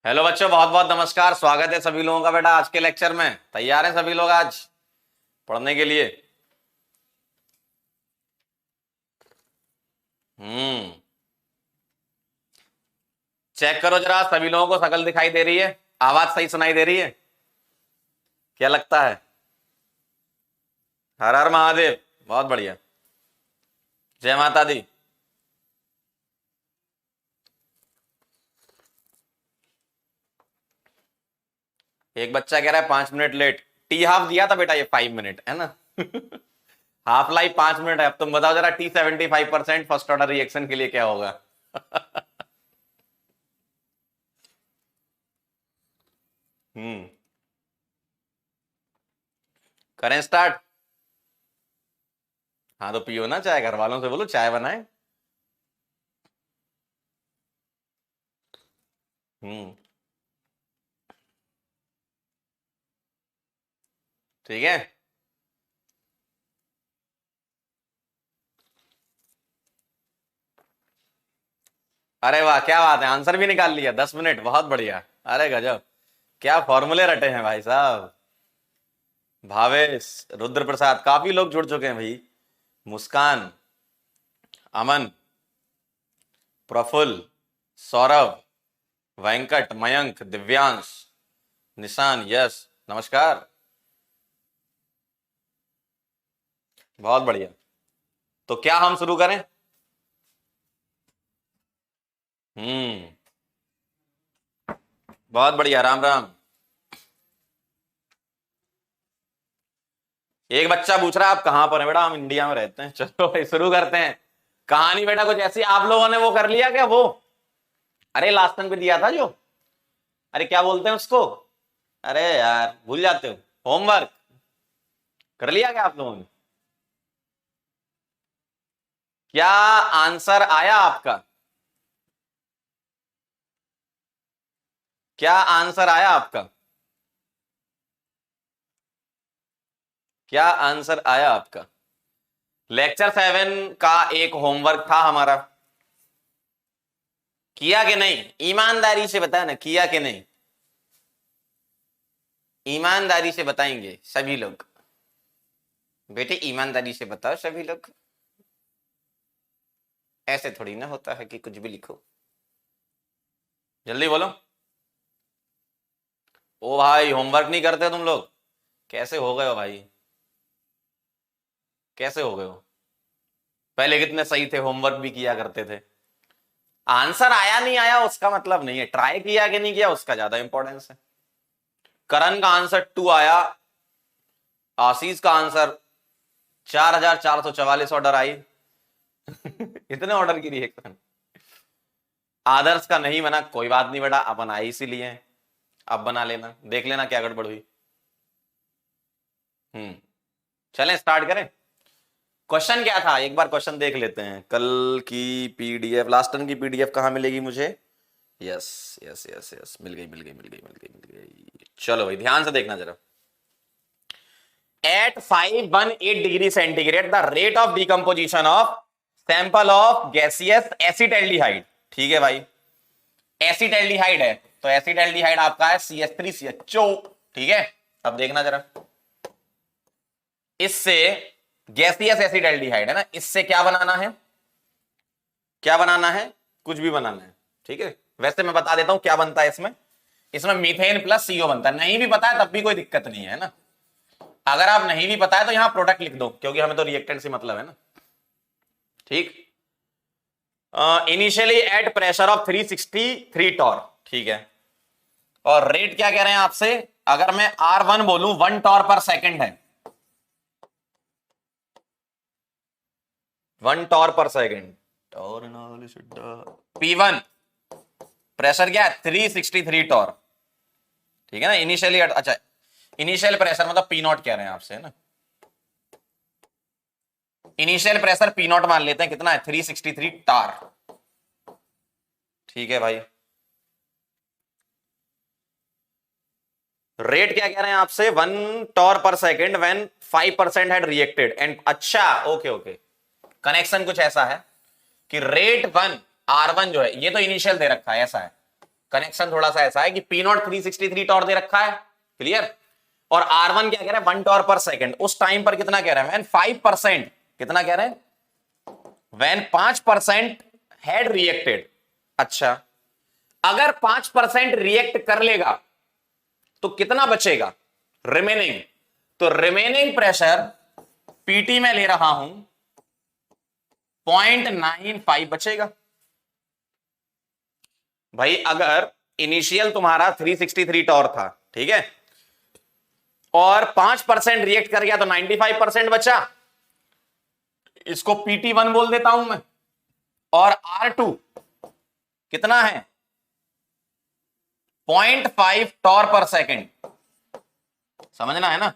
Hello बच्चों, बहुत बहुत नमस्कार। स्वागत है सभी लोगों का बेटा आज के लेक्चर में। तैयार हैं सभी लोग आज पढ़ने के लिए? हम्म। चेक करो जरा, सभी लोगों को शकल दिखाई दे रही है? आवाज सही सुनाई दे रही है? क्या लगता है? हर हर महादेव। बहुत बढ़िया। जय माता दी। एक बच्चा कह रहा है 5 मिनट लेट। टी हाफ दिया था बेटा, ये 5 मिनट है ना। हाफ लाइफ 5 मिनट है। अब तुम बताओ जरा, T75% फर्स्ट ऑर्डर रिएक्शन के लिए क्या होगा? हम्म। करें स्टार्ट? हाँ तो पियो ना चाय, घर वालों से बोलो चाय बनाए। हम्म। ठीक है। अरे वाह, क्या बात है, आंसर भी निकाल लिया 10 मिनट, बहुत बढ़िया। अरे गजब, क्या फॉर्मूले रटे हैं भाई साहब। भावेश, रुद्र प्रसाद, काफी लोग जुड़ चुके हैं भाई। मुस्कान, अमन, प्रफुल्ल, सौरभ, वेंकट, मयंक, दिव्यांश, निशान, यश, नमस्कार। बहुत बढ़िया। तो क्या हम शुरू करें? हम्म। बहुत बढ़िया, राम राम। एक बच्चा पूछ रहा है आप कहां पर है बेटा? हम इंडिया में रहते हैं। चलो भाई शुरू करते हैं। कहानी बेटा कुछ ऐसी, आप लोगों ने वो कर लिया क्या वो? अरे लास्ट टाइम पे दिया था जो, अरे क्या बोलते हैं उसको? अरे यार भूल जाते हो। होमवर्क कर लिया क्या आप लोगों ने? क्या आंसर आया आपका? क्या आंसर आया आपका? क्या आंसर आया आपका? लेक्चर 7 का एक होमवर्क था हमारा, किया कि नहीं? ईमानदारी से बताया ना, किया कि नहीं? ईमानदारी से बताएंगे सभी लोग। बेटे ईमानदारी से बताओ सभी लोग। ऐसे थोड़ी ना होता है कि कुछ भी लिखो। जल्दी बोलो। ओ भाई, होमवर्क नहीं करते तुम लोग? कैसे हो गए हो भाई? कैसे हो गए हो? पहले कितने सही थे, होमवर्क भी किया करते थे। आंसर आया नहीं आया उसका मतलब नहीं है, ट्राई किया कि नहीं किया उसका ज्यादा इंपॉर्टेंस है। करण का आंसर 2 आया। आशीष का आंसर 4444 ऑर्डर आई। इतने ऑर्डर की रिएक्शन। आदर्श का नहीं बना, कोई बात नहीं बेटा, अपन आए इसीलिए हैं। अब बना लेना, देख लेना क्या गड़बड़ हुई। हम्म। चलें स्टार्ट करें। क्वेश्चन क्या था एक बार क्वेश्चन देख लेते हैं। कल की पीडीएफ, लास्ट टर्म की पीडीएफ कहाँ मिलेगी मुझे? यस यस यस यस, मिल गई मिल गई मिल गई मिल गई मिल गई। चलो भाई ध्यान से देखना जरा। At 518 degree centigrade the rate of decomposition of sample of gaseous acetaldehyde. ठीक है भाई, एसिटल्डिहाइड है तो एसिटल्डिहाइड आपका है CH3CHO। ठीक है, अब देखना जरा, इससे गैसियस एसिटल्डिहाइड है ना, इससे क्या बनाना है? क्या बनाना है? कुछ भी बनाना है। ठीक है, वैसे मैं बता देता हूं क्या बनता है इसमें। इसमें मीथेन प्लस CO बनता है। नहीं भी पता है तब भी कोई दिक्कत नहीं है ना। अगर आप नहीं भी पता है तो यहां प्रोडक्ट लिख दो, क्योंकि हमें तो रिएक्टेंट से मतलब है ना। ठीक। Initially at pressure of 363 torr. ठीक है, और रेट क्या कह रहे हैं आपसे? अगर मैं R1 बोलूं 1 टॉर पर सेकेंड है। 1 टॉर पर सेकेंड। टॉर P1 प्रेशर क्या है? 363 टॉर। ठीक है ना, इनिशियली अच्छा, इनिशियल प्रेशर मतलब P0 कह रहे हैं आपसे, है ना। इनिशियल प्रेशर P0 मान लेते हैं, कितना है? 363 टार। ठीक है भाई, रेट क्या कह रहे हैं आपसे? 1 टॉर पर second when 5% had reacted and, अच्छा ओके ओके, कनेक्शन कुछ ऐसा है कि रेट 1 R1 जो है, ये तो इनिशियल दे रखा है, ऐसा है कनेक्शन थोड़ा सा ऐसा है कि पी नॉट 363 टॉर दे रखा है, क्लियर, और R1 क्या कह रहा है 1 टॉर पर सेकंड। उस टाइम पर कितना कह रहा है, 5%, कितना कह रहे हैं, व्हेन 5% हैड रिएक्टेड। अच्छा, अगर 5% रिएक्ट कर लेगा तो कितना बचेगा रिमेनिंग, तो रिमेनिंग प्रेशर पीटी में ले रहा हूं 0.95 बचेगा। भाई अगर इनिशियल तुम्हारा 363 टॉर था, ठीक है, और 5% रिएक्ट कर गया तो 95% बचा, इसको PT1 बोल देता हूं मैं, और R2 कितना है 0.5 टॉर पर सेकंड। समझना है ना,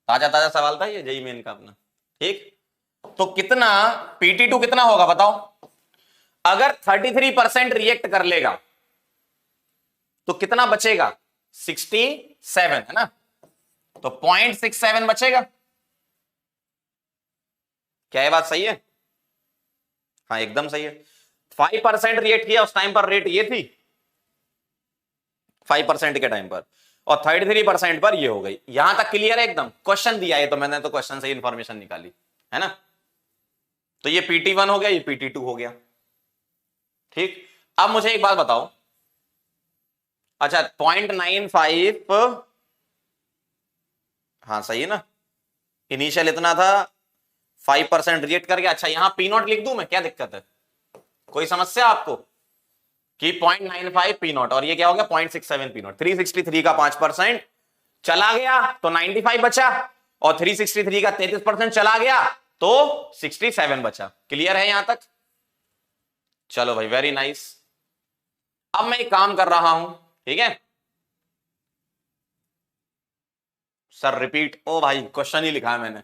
ताजा ताजा सवाल था ये जेईई मेन का अपना, ठीक। तो कितना PT2 कितना होगा बताओ, अगर 33% रिएक्ट कर लेगा तो कितना बचेगा 67, है ना, तो 0.67 बचेगा। क्या ये बात सही है? हाँ एकदम सही है। 5% रिएक्ट किया उस टाइम पर, रेट ये थी 5% के टाइम पर, और 33% पर ये हो गई। यहां तक क्लियर है एकदम? क्वेश्चन दिया है तो मैंने तो क्वेश्चन से इंफॉर्मेशन निकाली है ना। तो ये PT1 हो गया, ये PT2 हो गया, ठीक। अब मुझे एक बात बताओ, अच्छा 0.95, हाँ सही है ना, इनिशियल इतना था, 5% रिएक्ट कर गया। अच्छा यहां पी नॉट लिख दूं मैं, क्या दिक्कत है, कोई समस्या आपको, कि 0.95 पी नॉट, और ये क्या हो गया 0.67 पी नॉट। 363 का 5% चला गया तो 95 बचा, और 363 का 33% चला गया तो 67 बचा। क्लियर है यहां तक? चलो भाई वेरी नाइस। अब मैं एक काम कर रहा हूं, ठीक है सर, रिपीट, ओ भाई क्वेश्चन ही लिखा है मैंने,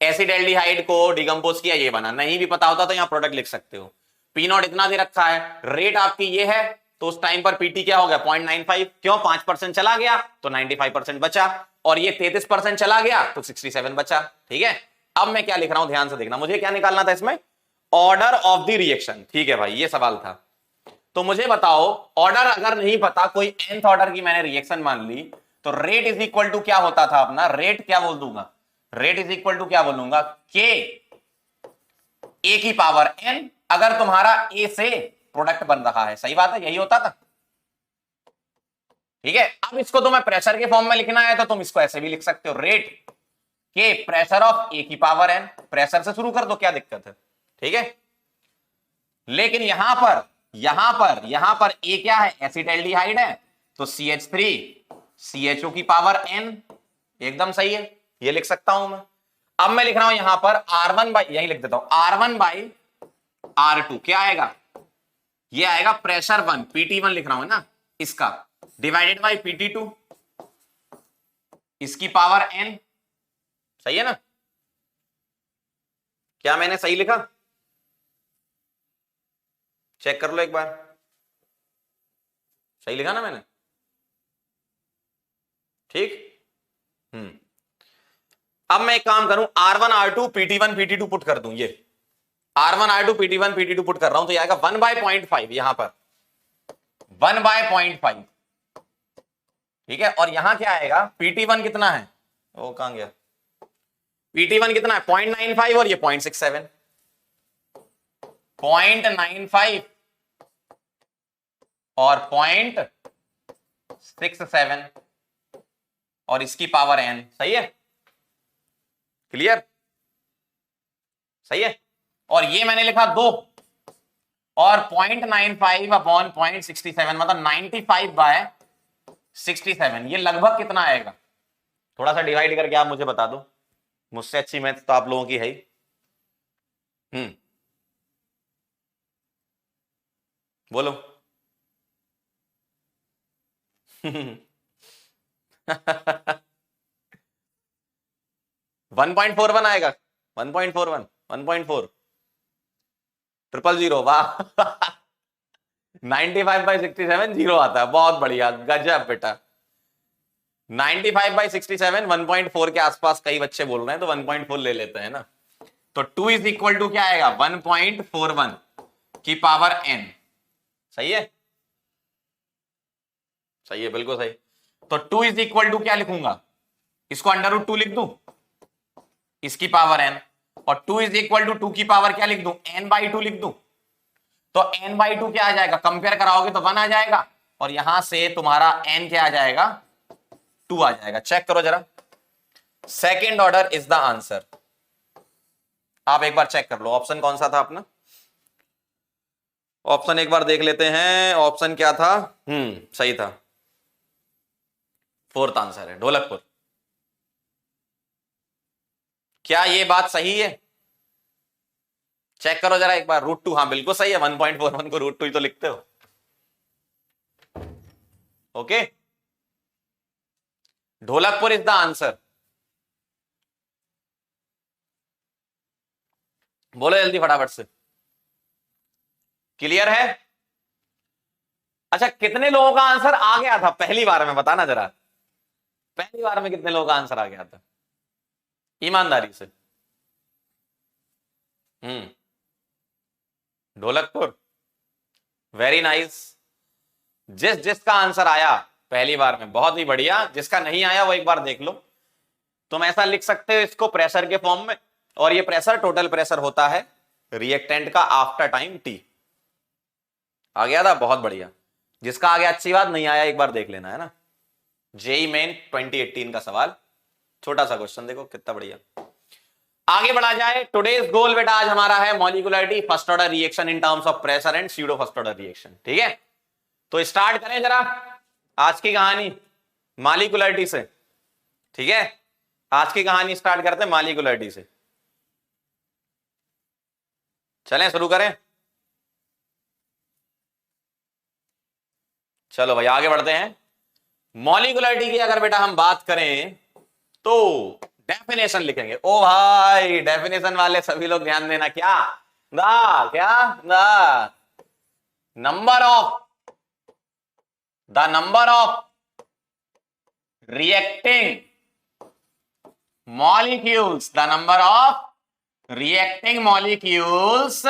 एसिडल्डिहाइड को डिकम्पोज किया, ये बना, नहीं भी पता होता तो यहां प्रोडक्ट लिख सकते हो। पी नॉट इतना दे रखा है, रेट आपकी ये है, तो उस टाइम पर पीटी क्या हो गया 0.95, क्यों 5% चला गया तो 95% बचा, और ये 33% चला गया तो 67 बचा, ठीक है। अब मैं क्या लिख रहा हूं ध्यान से देखना, मुझे क्या निकालना था इसमें, ऑर्डर ऑफ द रिएक्शन, ठीक है भाई ये सवाल था। तो मुझे बताओ, ऑर्डर अगर नहीं पता, कोई nth ऑर्डर की मैंने रिएक्शन मान ली, तो रेट इज इक्वल टू क्या होता था अपना, रेट क्या बोल दूंगा, रेट इज इक्वल टू क्या बोलूंगा, के ए की पावर n, अगर तुम्हारा ए से प्रोडक्ट बन रहा है, सही बात है, यही होता था, ठीक है। अब इसको तुम्हें प्रेशर के फॉर्म में लिखना है तो तुम इसको ऐसे भी लिख सकते हो, रेट के प्रेशर ऑफ ए की पावर n, प्रेशर से शुरू कर दो, क्या दिक्कत है, ठीक है। लेकिन यहां पर ए क्या है, एसिटाल्डिहाइड है, तो CH3 CHO की पावर n, एकदम सही है, ये लिख सकता हूं मैं। अब मैं लिख रहा हूं यहां पर R1 बाई, यही लिख देता हूं, R1 बाई R2 क्या आएगा, ये आएगा प्रेशर 1, PT1 लिख रहा हूं ना इसका, डिवाइडेड बाई PT2, इसकी पावर n, सही है ना, क्या मैंने सही लिखा, चेक कर लो एक बार, सही लिखा ना मैंने, ठीक। अब मैं एक काम करूं, R1 R2 PT1 PT2 put कर दूं, ये R1 R2 PT1 PT2 put कर रहा हूं, तो ये आएगा 1/0.5, यहां पर 1/0.5, ठीक है। और यहां क्या आएगा, PT1 कितना है, वो कहां गया, PT1 कितना है 0.95, और ये 0.67, 0.95 और 0.67, और इसकी पावर n, सही है, क्लियर, सही है। और ये मैंने लिखा 2, और 0.95 अपॉन 0.67 मतलब 95/67, ये लगभग कितना आएगा, थोड़ा सा डिवाइड करके आप मुझे बता दो, मुझसे अच्छी मैथ तो आप लोगों की है ही। बोलो 1.41 आएगा, 1.41 1.4 000, वाह 95/67 जीरो आता है, बहुत बढ़िया, गजब बेटा। 95/67 1.4 के आसपास कई बच्चे बोल रहे हैं, तो 1.4 ले लेते हैं ना, तो 2 इज इक्वल टू क्या आएगा 1.41 की पावर n, सही है। सही है, बिल्कुल सही। तो 2 इज इक्वल टू क्या लिखूंगा, इसको √2 लिख दूं, इसकी पावर n, और 2 इज इक्वल टू 2 की पावर क्या लिख दूं, n/2 लिख दूं। तो n/2 क्या आ जाएगा, कंपेयर कराओगे तो 1 आ जाएगा, और यहां से तुम्हारा n क्या आ जाएगा, 2 आ जाएगा। चेक करो जरा, second order is the answer. आप एक बार चेक कर लो ऑप्शन कौन सा था अपना, ऑप्शन एक बार देख लेते हैं, ऑप्शन क्या था। सही था, फोर्थ आंसर है ढोलकपुर। क्या ये बात सही है, चेक करो जरा एक बार। √2, हाँ बिल्कुल सही है, 1.41 को √2 ही तो लिखते हो। Okay, Dholakpur is the answer. बोलो जल्दी फटाफट से, क्लियर है। अच्छा, कितने लोगों का आंसर आ गया था पहली बार में, बताना जरा, पहली बार में कितने लोगों का आंसर आ गया था, ईमानदारी से। Dholakpur, very nice. जिसका आंसर आया पहली बार में बहुत ही बढ़िया, जिसका नहीं आया वो एक बार देख लो। तुम ऐसा लिख सकते हो इसको प्रेशर के फॉर्म में, और ये प्रेशर टोटल प्रेशर होता है रिएक्टेंट का आफ्टर टाइम t। आ गया था, बहुत बढ़िया। जिसका आ गया अच्छी बात, नहीं आया एक बार देख लेना, है ना। जेई मेन 2018 का सवाल, छोटा सा क्वेश्चन, देखो कितना बढ़िया। आगे बढ़ा जाए, टुडेज गोल बेटा आज हमारा है molecularity first order reaction in terms of pressure and pseudo first order reaction. ठीक है, तो स्टार्ट करें जरा आज की कहानी मॉलिक्यूलरिटी से। ठीक है, आज की कहानी स्टार्ट करते हैं मॉलिक्यूलरिटी से। चलें शुरू करें, चलो भाई आगे बढ़ते हैं। मॉलिक्यूलरिटी की अगर बेटा हम बात करें तो डेफिनेशन लिखेंगे। ओ भाई, डेफिनेशन वाले सभी लोग ध्यान देना, क्या number of reacting molecules, the number of reacting molecules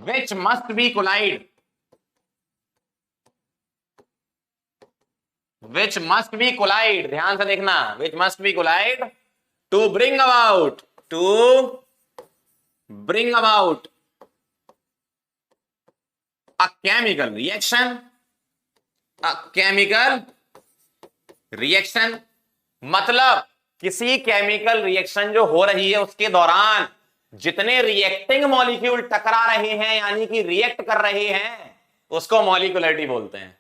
which must be collide, ध्यान से देखना, which must be collide to bring about a chemical reaction, मतलब किसी केमिकल रिएक्शन जो हो रही है उसके दौरान जितने रिएक्टिंग मॉलिक्यूल टकरा रहे हैं, यानी कि रिएक्ट कर रहे हैं, उसको मॉलिक्यूलरिटी बोलते हैं।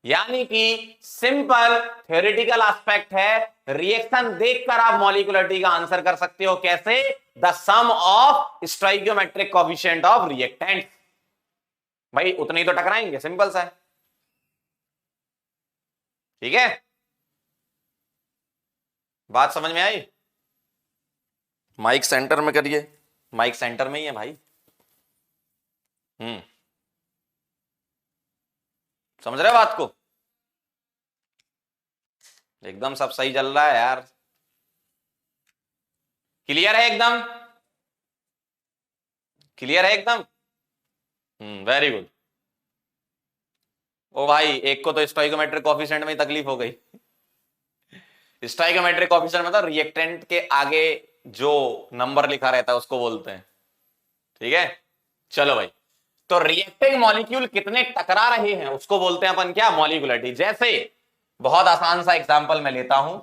यानी कि सिंपल थ्योरेटिकल एस्पेक्ट है, रिएक्शन देखकर आप मॉलिक्यूलरिटी का आंसर कर सकते हो। कैसे, the sum of stoichiometric coefficient of reactant. भाई उतने ही तो टकराएंगे, सिंपल सा है। ठीक है, बात समझ में आई। माइक सेंटर में करिए, माइक सेंटर में ही है भाई। समझ रहे हो बात को, एकदम सब सही चल रहा है यार, क्लियर है एकदम, क्लियर है एकदम। Very good. ओ भाई, एक को तो स्टोइकोमेट्रिक कोएफिशिएंट में ही तकलीफ हो गई। स्टोइकोमेट्रिक कोएफिशिएंट मतलब रिएक्टेंट के आगे जो नंबर लिखा रहता है उसको बोलते हैं। ठीक है, चलो भाई, तो रिएक्टिंग मॉलिक्यूल कितने टकरा रहे हैं उसको बोलते हैं अपन क्या, मॉलिक्यूलरिटी। जैसे बहुत आसान सा एग्जांपल मैं लेता हूं,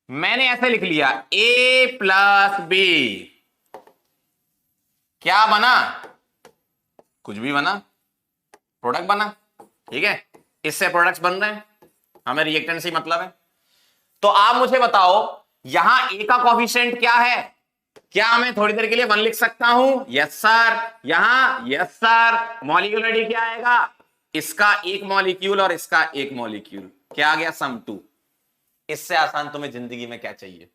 मैंने ऐसे लिख लिया A + B, क्या बना, कुछ भी बना, प्रोडक्ट बना। ठीक है, इससे प्रोडक्ट्स बन रहे हैं, हमें रिएक्टेंट से मतलब है। तो आप मुझे बताओ यहां A का कोएफिशिएंट क्या है, क्या मैं थोड़ी देर के लिए 1 लिख सकता हूं, यस सर। यहां यस सर, मॉलिक्यूलरिटी क्या आएगा, इसका एक मॉलिक्यूल और इसका एक मॉलिक्यूल, क्या आ गया, सम 2। इससे आसान तुम्हें जिंदगी में क्या चाहिए।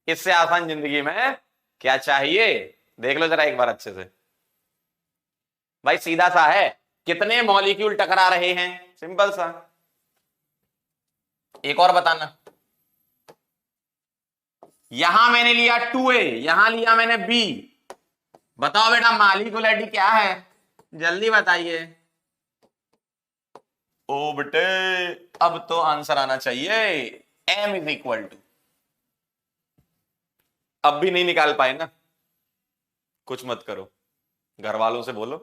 इससे आसान जिंदगी में क्या चाहिए, देख लो जरा एक बार अच्छे से। भाई सीधा सा है, कितने मॉलिक्यूल टकरा रहे हैं, सिंपल सा। एक और बताना, यहां मैंने लिया 2A, यहां लिया मैंने B, बताओ बेटा मॉलिक्यूलरिटी क्या है, जल्दी बताइए। ओ बेटे, अब तो आंसर आना चाहिए। m इज इक्वल टू, अब भी नहीं निकाल पाए ना, कुछ मत करो, घर वालों से बोलो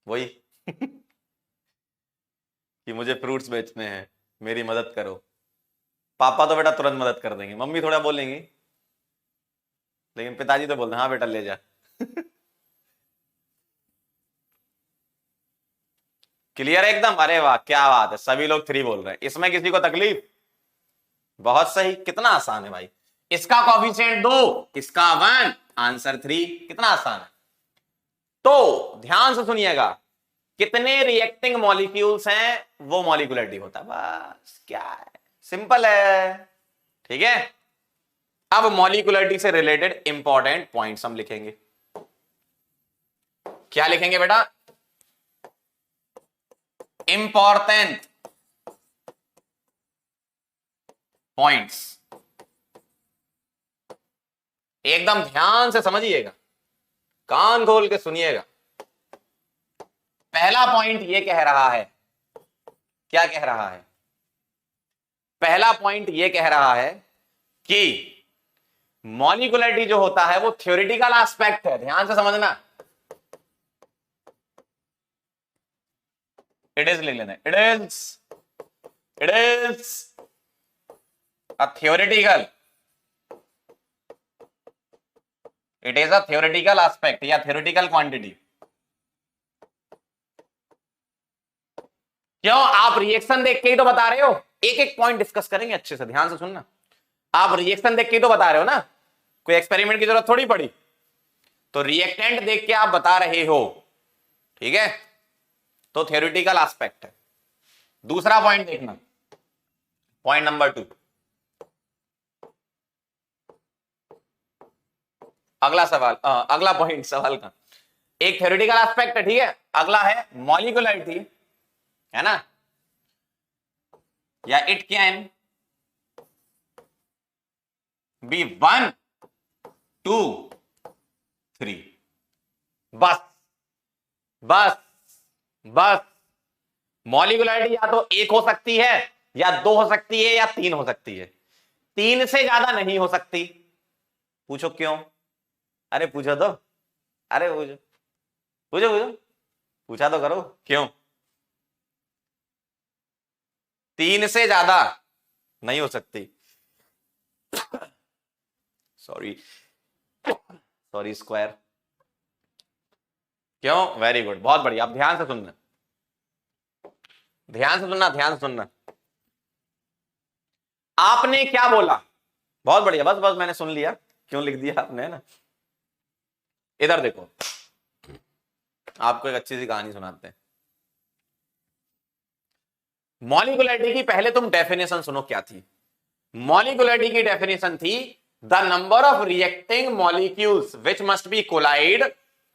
वही कि मुझे फ्रूट्स बेचने हैं, मेरी मदद करो। पापा तो बेटा तुरंत मदद कर देंगे, मम्मी थोड़ा बोलेंगी, लेकिन पिताजी तो बोलते हैं हाँ बेटा ले जा क्लियर है एकदम? अरे वाह क्या बात है, सभी लोग 3 बोल रहे हैं। इसमें किसी को तकलीफ? बहुत सही, कितना आसान है भाई। इसका कॉफिशिएंट 2, इसका 1, आंसर 3। कितना आसान है। तो ध्यान से सुनिएगा, कितने रिएक्टिंग मॉलिक्यूल्स हैं वो मॉलिक्यूलरिटी होता है, बस क्या है, सिंपल है। ठीक है, अब मॉलिक्यूलरिटी से रिलेटेड इंपॉर्टेंट पॉइंट्स हम लिखेंगे। क्या लिखेंगे बेटा? इंपॉर्टेंट पॉइंट्स, एकदम ध्यान से समझिएगा, कान खोल के सुनिएगा। पहला पॉइंट ये कह रहा है, क्या कह रहा है? पहला पॉइंट ये कह रहा है कि मॉलिक्यूलरिटी जो होता है वो थ्योरेटिकल एस्पेक्ट है। ध्यान से समझना, इट इज लिख लेना, it is a theoretical, it is a theoretical aspect या थ्योरेटिकल क्वांटिटी। क्यों? आप रिएक्शन देख के ही तो बता रहे हो, एक एक पॉइंट डिस्कस करेंगे, अच्छे से ध्यान से सुनना। आप रिएक्शन देख के ही तो बता रहे हो ना, कोई एक्सपेरिमेंट की जरूरत थोड़ी पड़ी, तो रिएक्टेंट देख के आप बता रहे हो, ठीक है, तो थ्योरेटिकल एस्पेक्ट है। दूसरा पॉइंट देखना, पॉइंट नंबर 2, अगला सवाल, अगला पॉइंट सवाल का, एक थ्योरेटिकल एस्पेक्ट है, ठीक है। अगला है मॉलिक्यूलरिटी, है ना, या इट कैन बी 1, 2, 3, बस बस बस। मॉलिक्यूलरिटी या तो 1 हो सकती है, या 2 हो सकती है, या 3 हो सकती है, 3 से ज्यादा नहीं हो सकती। पूछो क्यों? अरे पूछो तो, अरे पूछो पूछो पूछो, पूछा तो करो, क्यों? 3 से ज्यादा नहीं हो सकती, सॉरी सॉरी स्क्वायर। क्यों? वेरी गुड, बहुत बढ़िया। अब ध्यान से सुनना, ध्यान से सुनना, ध्यान से सुनना। आपने क्या बोला? बहुत बढ़िया, बस बस मैंने सुन लिया, क्यों लिख दिया आपने, ना। इधर देखो, आपको एक अच्छी सी कहानी सुनाते हैं। मॉलिक्यूलरिटी की पहले तुम डेफिनेशन सुनो क्या थी। मॉलिक्यूलरिटी की डेफिनेशन थी the number of reacting molecules which must be collide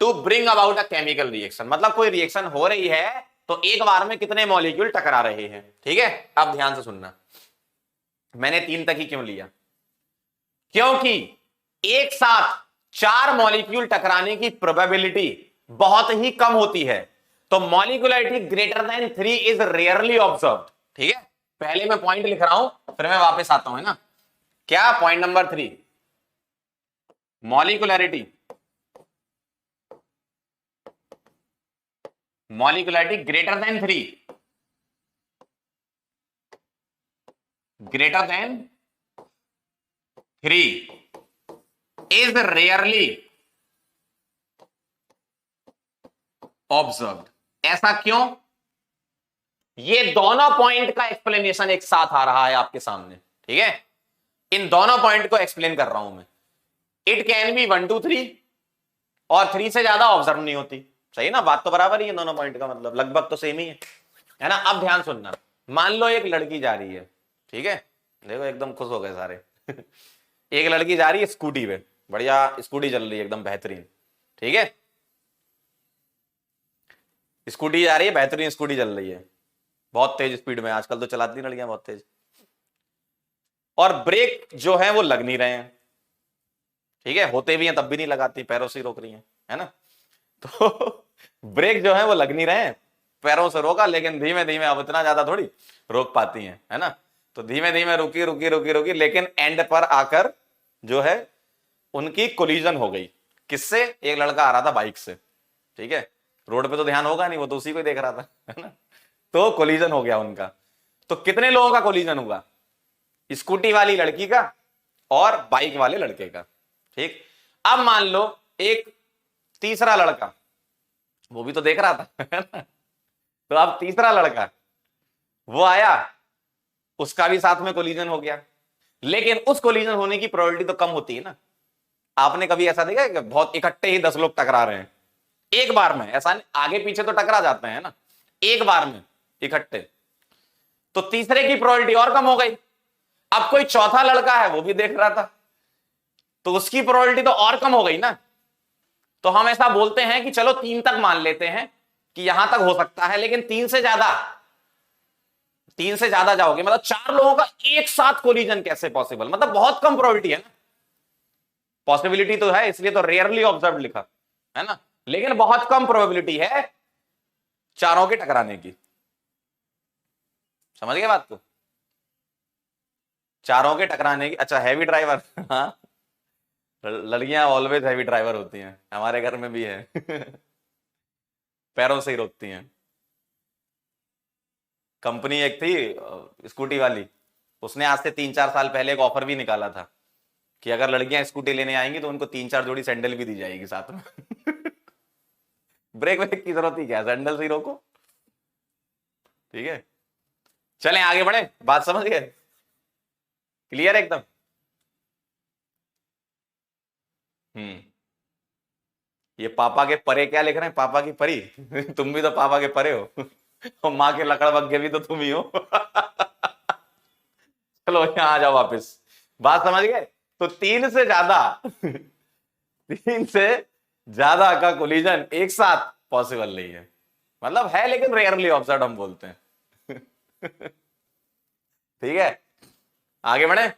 to bring about a chemical reaction. मतलब कोई रिएक्शन हो रही है तो एक बार में कितने मॉलिक्यूल टकरा रहे हैं, ठीक है। अब ध्यान से सुनना, मैंने 3 तक ही क्यों लिया? क्योंकि एक साथ 4 मॉलिक्यूल टकराने की प्रोबेबिलिटी बहुत ही कम होती है, तो molecularity greater than 3 is rarely observed, ठीक है। पहले मैं पॉइंट लिख रहा हूं, फिर मैं वापस आता हूं, है ना। क्या? Point number 3, molecularity, molecularity greater than 3, greater than 3 is rarely observed. ऐसा क्यों? ये दोनों पॉइंट का एक्सप्लेनेशन एक साथ आ रहा है आपके सामने, ठीक है। इन दोनों पॉइंट को एक्सप्लेन कर रहा हूं मैं। इट कैन बी 1, 2, 3 और 3 से ज्यादा ऑब्जर्व नहीं होती। सही ना, बात तो बराबर ही है, दोनों पॉइंट का मतलब लगभग तो सेम ही है ना। अब ध्यान सुनना, मान लो एक लड़की जा रही है, ठीक है, देखो एकदम खुश हो गए सारे एक लड़की जा रही है स्कूटी पे, बढ़िया स्कूटी चल रही है एकदम बेहतरीन, ठीक है, स्कूटी जा रही है, बेहतरीन स्कूटी चल रही है, बहुत तेज स्पीड में, आजकल तो चलाती लड़कियां बहुत तेज, और ब्रेक जो है वो लग नहीं रहे हैं, ठीक है, होते भी हैं तब भी नहीं लगाती, पैरों से रोक रही हैं, है ना। तो ब्रेक जो है वो लग नहीं रहे हैं, पैरों से रोका, लेकिन धीमे धीमे, अब इतना ज्यादा थोड़ी रोक पाती हैं, है ना। तो धीमे धीमे रुकी रुकी रुकी रुकी, लेकिन एंड पर आकर जो है उनकी कोलिजन हो गई। किससे? एक लड़का आ रहा था बाइक से, ठीक है, रोड पे तो ध्यान होगा नहीं, वो तो उसी को देख रहा था, है ना। तो कोलिजन हो गया उनका। तो कितने लोगों का कोलिजन हुआ? स्कूटी वाली लड़की का और बाइक वाले लड़के का, ठीक। अब मान लो एक तीसरा लड़का, वो भी तो देख रहा था, है ना। तो अब तीसरा लड़का वो आया, उसका भी साथ में कोलिजन हो गया, लेकिन उस कोलिजन होने की प्रोबेबिलिटी तो कम होती है ना। आपने कभी ऐसा देखा है कि बहुत इकट्ठे ही 10 लोग टकरा रहे हैं एक बार में? ऐसा नहीं, आगे पीछे तो टकरा जाते हैं ना, एक बार में इकट्ठे। तो तीसरे की प्रोबेबिलिटी और कम हो गई। अब कोई चौथा लड़का है, वो भी देख रहा था, तो उसकी प्रोबेबिलिटी तो और कम हो गई ना। तो हम ऐसा बोलते हैं कि चलो 3 तक मान लेते हैं कि यहां तक हो सकता है, लेकिन 3 से ज्यादा जाओगे, मतलब 4 लोगों का एक साथ कोलिजन कैसे पॉसिबल? मतलब बहुत कम प्रोबेबिलिटी है ना। पॉसिबिलिटी तो है, इसलिए तो रेयरली ऑब्जर्व लिखा है ना, लेकिन बहुत कम प्रोबेबिलिटी है चारों के टकराने की। समझ गए बात को? चारों के टकराने की। अच्छा, हैवी ड्राइवर, हाँ, लड़कियां ऑलवेज हैवी ड्राइवर होती हैं, हमारे घर में भी है। पैरों से ही रोकती हैं। कंपनी एक थी स्कूटी वाली, उसने आज से 3-4 साल पहले एक ऑफर भी निकाला था कि अगर लड़कियां स्कूटी लेने आएंगी तो उनको 3-4 जोड़ी सैंडल भी दी जाएगी साथ में। ब्रेक ब्रेक की जरूरत ही क्या, सैंडल से ही रोको, ठीक है। चलें आगे बढ़े, बात समझ गए? क्लियर एकदम? ये पापा के परे क्या लिख रहे हैं? पापा की परी। तुम भी तो पापा के परे हो। और माँ के लकड़बग्गे भी तो तुम ही हो। चलो यहां आ जाओ वापस, बात समझ गए? तो 3 से ज्यादा का कोलिजन एक साथ पॉसिबल नहीं है, मतलब है लेकिन रेयरली ऑब्जर्व हम बोलते हैं। ठीक है, आगे बढ़े।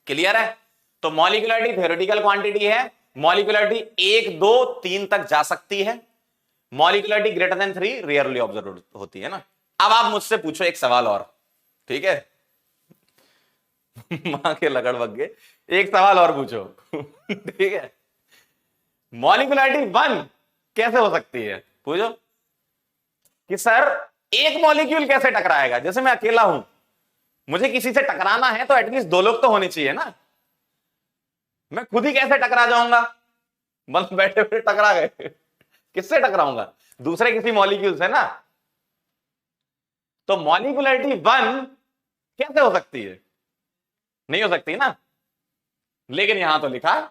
क्लियर है? तो मॉलिक्यूलरिटी थ्योरेटिकल क्वांटिटी है, मॉलिक्यूलरिटी 1, 2, 3 तक जा सकती है, molecularity greater than 3 rarely observe होती है ना। अब आप मुझसे पूछो एक सवाल और, ठीक है। मां के लगड़बग्गे, एक सवाल और पूछो। ठीक है, मॉलिक्यूलरिटी 1 कैसे हो सकती है? पूछो कि सर एक मॉलिक्यूल कैसे टकराएगा? जैसे मैं अकेला हूं, मुझे किसी से टकराना है तो एटलीस्ट 2 लोग तो होने चाहिए ना। मैं खुद ही कैसे टकरा जाऊंगा? बस बैठे बैठे टकरा गए। किससे टकराऊंगा? दूसरे किसी मॉलिक्यूल से ना। तो मॉलिक्यूलरिटी 1 कैसे हो सकती है? नहीं हो सकती ना, लेकिन यहां तो लिखा है।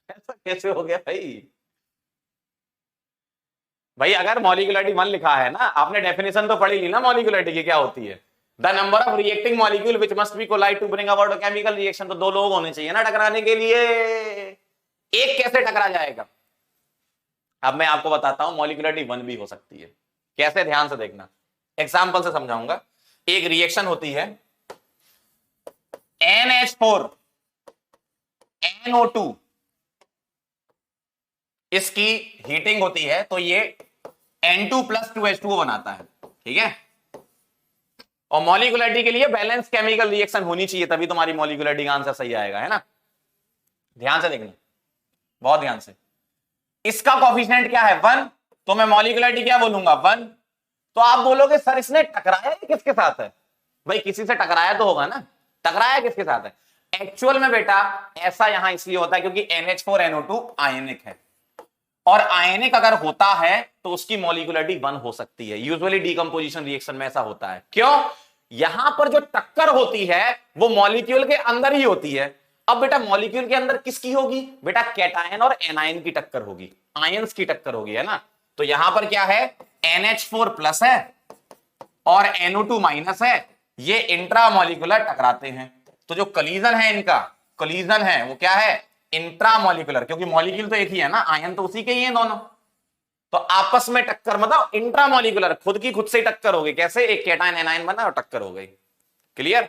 ऐसा कैसे हो गया भाई? भाई अगर मॉलिक्यूलरिटी 1 लिखा है ना, आपने डेफिनेशन तो पढ़ी ली ना मॉलिक्यूलरिटी की क्या होती है। The number of reacting molecule which must be collide to bring about a chemical reaction. तो 2 लोग होने चाहिए ना टकराने के लिए, एक कैसे टकरा जाएगा? अब मैं आपको बताता हूं मॉलिक्यूलरिटी 1 भी हो सकती है। कैसे? ध्यान से देखना, एग्जांपल से समझाऊंगा। एक रिएक्शन होती है NH4 NO2, इसकी हीटिंग होती है तो ये N2 + 2H2O बनाता है, ठीक है। और मॉलिक्यूलरिटी के लिए बैलेंस केमिकल रिएक्शन होनी चाहिए, तभी तुम्हारी मॉलिक्यूलरिटी का आंसर सही आएगा, है ना। ध्यान से देखना, बहुत ध्यान से। इसका कोफिशिएंट क्या है? 1, तो मैं मॉलिक्यूलरिटी क्या बोलूंगा? 1। तो आप बोलोगे सर इसने टकराया है किसके साथ है? भाई किसी से टकराया तो होगा ना, टकराया किसके साथ है? एक्चुअल में बेटा ऐसा यहां इसलिए होता है क्योंकि NH4 NO2 आयनिक है, और आयनिक अगर होता है तो उसकी मॉलिक्यूलरिटी 1 हो सकती है। यूजुअली डीकंपोजिशन रिएक्शन में ऐसा होता है। क्यों? यहां पर जो टक्कर होती है वो मॉलिक्यूल के अंदर ही होती है। अब बेटा मॉलिक्यूल के अंदर किसकी होगी? बेटा कैटायन और एनायन की टक्कर होगी, आयंस की टक्कर होगी, है ना। तो यहां पर क्या है? NH4+ है और NO2- है, ये इंट्रामॉलिक्यूलर टकराते हैं। तो जो कोलिजन है, इनका कोलिजन है वो क्या है? इंट्रामॉलिक्यूलर, क्योंकि मॉलिक्यूल तो एक ही है ना, आयन तो उसी के ही हैं दोनों। तो आपस में टक्कर, मतलब इंट्रामॉलिक्यूलर, खुद की खुद से ही टक्कर हो गई। कैसे? एक कैटायन एनायन बना और टक्कर हो गई। क्लियर?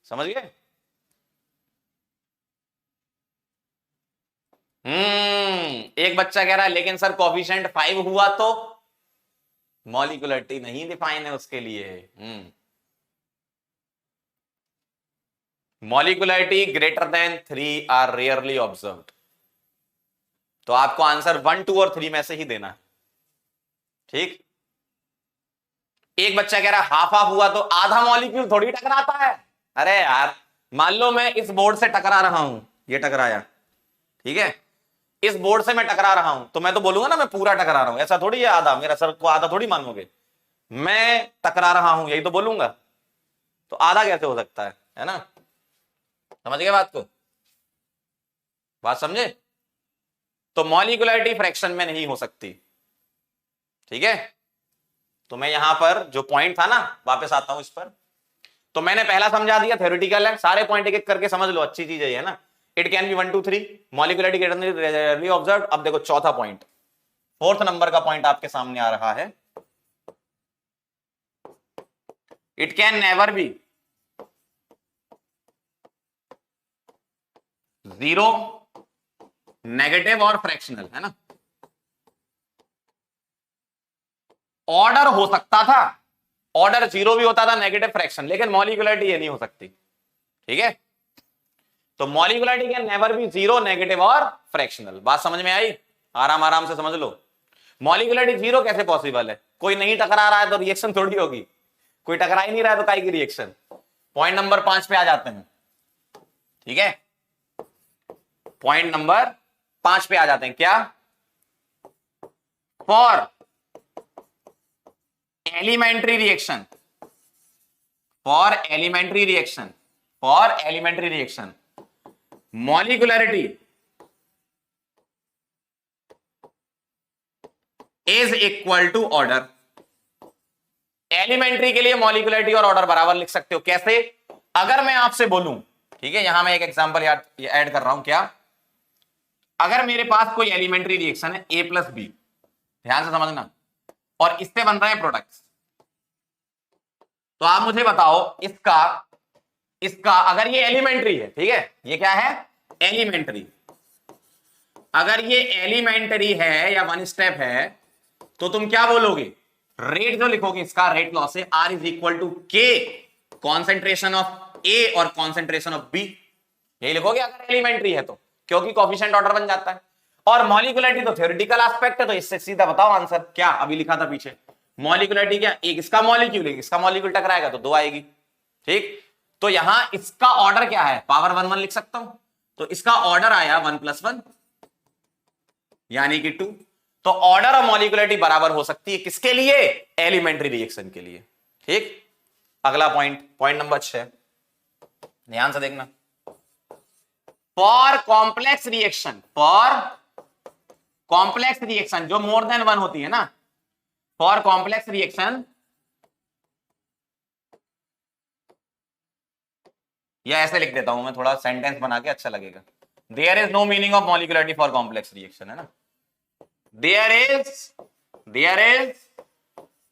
समझ गए? एक बच्चा कह रहा है लेकिन सर कोफिशिएंट 5 हुआ तो मॉलिक्युलरिटी नहीं डिफाइन है उसके लिए। Molecularity greater than 3 are rarely observed. तो आपको आंसर 1, 2 और 3 में से ही देना है। ठीक, एक बच्चा कह रहा है हाफ हाफ हुआ तो आधा मॉलिक्यूल थोड़ी टकराता है। अरे यार, मान लो मैं इस बोर्ड से टकरा रहा हूं, ये टकराया, ठीक है, इस बोर्ड से मैं टकरा रहा हूं, तो मैं तो बोलूंगा ना मैं पूरा टकरा रहा हूं, ऐसा थोड़ी है आधा, मेरा सर को आधा थोड़ी मानोगे, मैं टकरा रहा हूं यही तो बोलूंगा, तो आधा कैसे हो सकता है ना? समझ गए बात को? बात समझे? तो मॉलिक्युलरिटी फ्रैक्शन में नहीं हो सकती। ठीक है, तो मैं यहां पर जो पॉइंट था ना, वापस आता हूं इस पर। तो मैंने पहला समझा दिया, थ्योरेटिकल है, सारे पॉइंट एक एक करके समझ लो, अच्छी चीज है ना। It can be 1, 2, 3 molecularity rarely observed. अब देखो चौथा पॉइंट, 4th नंबर का पॉइंट आपके सामने आ रहा है। It can never B 0, negative और फ्रैक्शनल, है ना। ऑर्डर हो सकता था, ऑर्डर 0 भी होता था, नेगेटिव फ्रैक्शन, लेकिन मॉलिक्युलरिटी ये नहीं हो सकती। ठीक है, तो मॉलिक्युलरिटी कैन नेवर बी 0, नेगेटिव और फ्रैक्शनल। बात समझ में आई? आराम आराम से समझ लो। मॉलिक्युलरिटी 0 कैसे पॉसिबल है? कोई नहीं टकरा रहा है तो रिएक्शन थोड़ी होगी, कोई टकरा ही नहीं रहा है तो काहे की रिएक्शन। पॉइंट नंबर 5 पे आ जाते हैं। ठीक है, पॉइंट नंबर 5 पे आ जाते हैं। क्या? For elementary reaction, for elementary reaction, for elementary reaction molecularity is equal to order. Elementary के लिए मॉलिक्युलरिटी और ऑर्डर बराबर लिख सकते हो। कैसे? अगर मैं आपसे बोलूं, ठीक है, यहां मैं एक एग्जांपल ऐड कर रहा हूं। क्या? अगर मेरे पास कोई एलिमेंट्री रिएक्शन है A + B, ध्यान से समझना, और इससे बन रहे हैं प्रोडक्ट्स, तो आप मुझे बताओ इसका अगर ये एलिमेंट्री है, ठीक है, ये क्या है? एलिमेंट्री। अगर ये एलिमेंट्री है या 1 स्टेप है, तो तुम क्या बोलोगे? रेट जो लिखोगे इसका, रेट लॉस है R is equal to K concentration of A और कॉन्सेंट्रेशन ऑफ B, यही लिखोगे अगर एलिमेंट्री है तो, क्योंकि कोफिशिएंट ऑर्डर बन जाता है। और मॉलिक्युलरिटी तो थ्योरेटिकल एस्पेक्ट है, तो इससे सीधा बताओ आंसर क्या अभी लिखा था पीछे। मॉलिक्युलरिटी क्या? एक इसका मॉलिक्यूल, एक इसका मॉलिक्यूल टकराएगा तो 2 आएगी। ठीक, तो यहां इसका ऑर्डर क्या है? पावर 1, 1 लिख सकता हूं, तो इसका ऑर्डर आया 1 + 1 यानी कि 2। तो ऑर्डर और मॉलिक्युलरिटी बराबर हो सकती है किसके लिए? एलिमेंट्री रिएक्शन के लिए। ठीक, अगला पॉइंट, पॉइंट नंबर 6, ध्यान से देखना। For complex reaction, for complex reaction जो मोर देन 1 होती है ना, फॉर कॉम्प्लेक्स रिएक्शन, या ऐसे लिख देता हूं मैं, थोड़ा सेंटेंस बना के अच्छा लगेगा। There is no meaning of molecularity for complex reaction, है ना। There is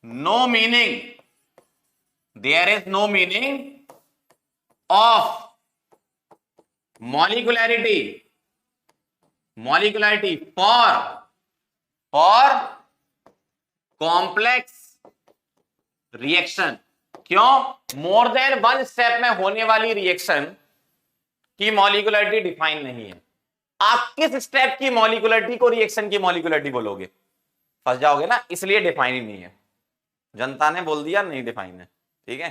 no meaning, there is no meaning of molecularity for complex reaction. क्यों? मोर देन 1 स्टेप में होने वाली रिएक्शन की मॉलिक्युलरिटी डिफाइन नहीं है। आप किस स्टेप की मॉलिक्युलरिटी को रिएक्शन की मॉलिक्युलरिटी बोलोगे? फंस जाओगे ना, इसलिए डिफाइन ही नहीं है। जनता ने बोल दिया नहीं डिफाइन है। ठीक है,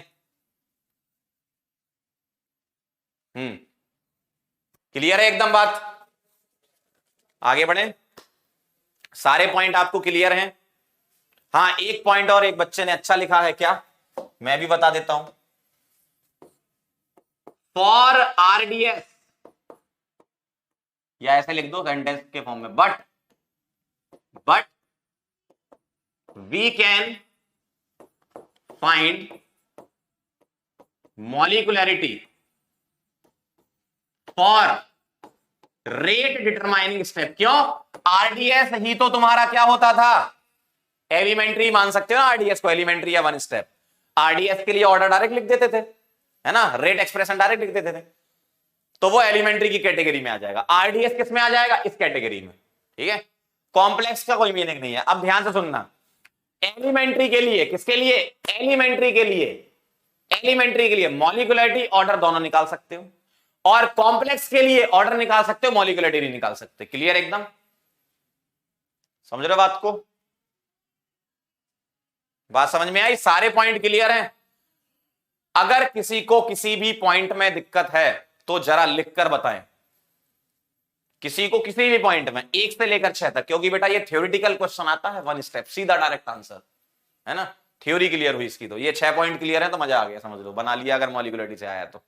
क्लियर है एकदम बात? आगे बढ़े, सारे पॉइंट आपको क्लियर हैं? हाँ, एक पॉइंट और एक बच्चे ने अच्छा लिखा है, क्या? मैं भी बता देता हूं। फॉर आरडीएस, या ऐसे लिख दो सेंटेंस के फॉर्म में, but we can find molecularity for rate determining step. क्यों? आरडीएस ही तो तुम्हारा क्या होता था? एलिमेंट्री मान सकते हो ना आरडीएस को, एलिमेंट्री या 1 स्टेप। आरडीएस के लिए ऑर्डर डायरेक्ट लिख देते थे, है ना, रेट एक्सप्रेशन डायरेक्ट लिख देते थे, तो वो एलिमेंट्री की कैटेगरी में आ जाएगा। आरडीएस किस में आ जाएगा? इस कैटेगरी में। ठीक है, कॉम्प्लेक्स का कोई मीनिंग नहीं है। अब ध्यान से सुनना, एलिमेंट्री के लिए, किसके लिए? एलिमेंट्री के लिए, एलिमेंट्री के लिए मॉलिक्यूलरिटी ऑर्डर दोनों निकाल सकते हो, और कॉम्प्लेक्स के लिए ऑर्डर निकाल सकते हो, मॉलिक्यूलरिटी नहीं निकाल सकते। क्लियर एकदम? समझ रहे हो बात को? बात समझ में आई? सारे पॉइंट क्लियर हैं? अगर किसी को किसी भी पॉइंट में दिक्कत है तो जरा लिखकर बताएं, किसी को किसी भी पॉइंट में 1 से लेकर 6 तक, क्योंकि बेटा ये थ्योरेटिकल क्वेश्चन आता है, 1 स्टेप सीधा डायरेक्ट आंसर है ना। थ्योरी क्लियर हुई इसकी, तो ये 6 पॉइंट क्लियर है तो मजा आ गया, समझ लो, बना लिया अगर मॉलिक्यूलरिटी से आया तो।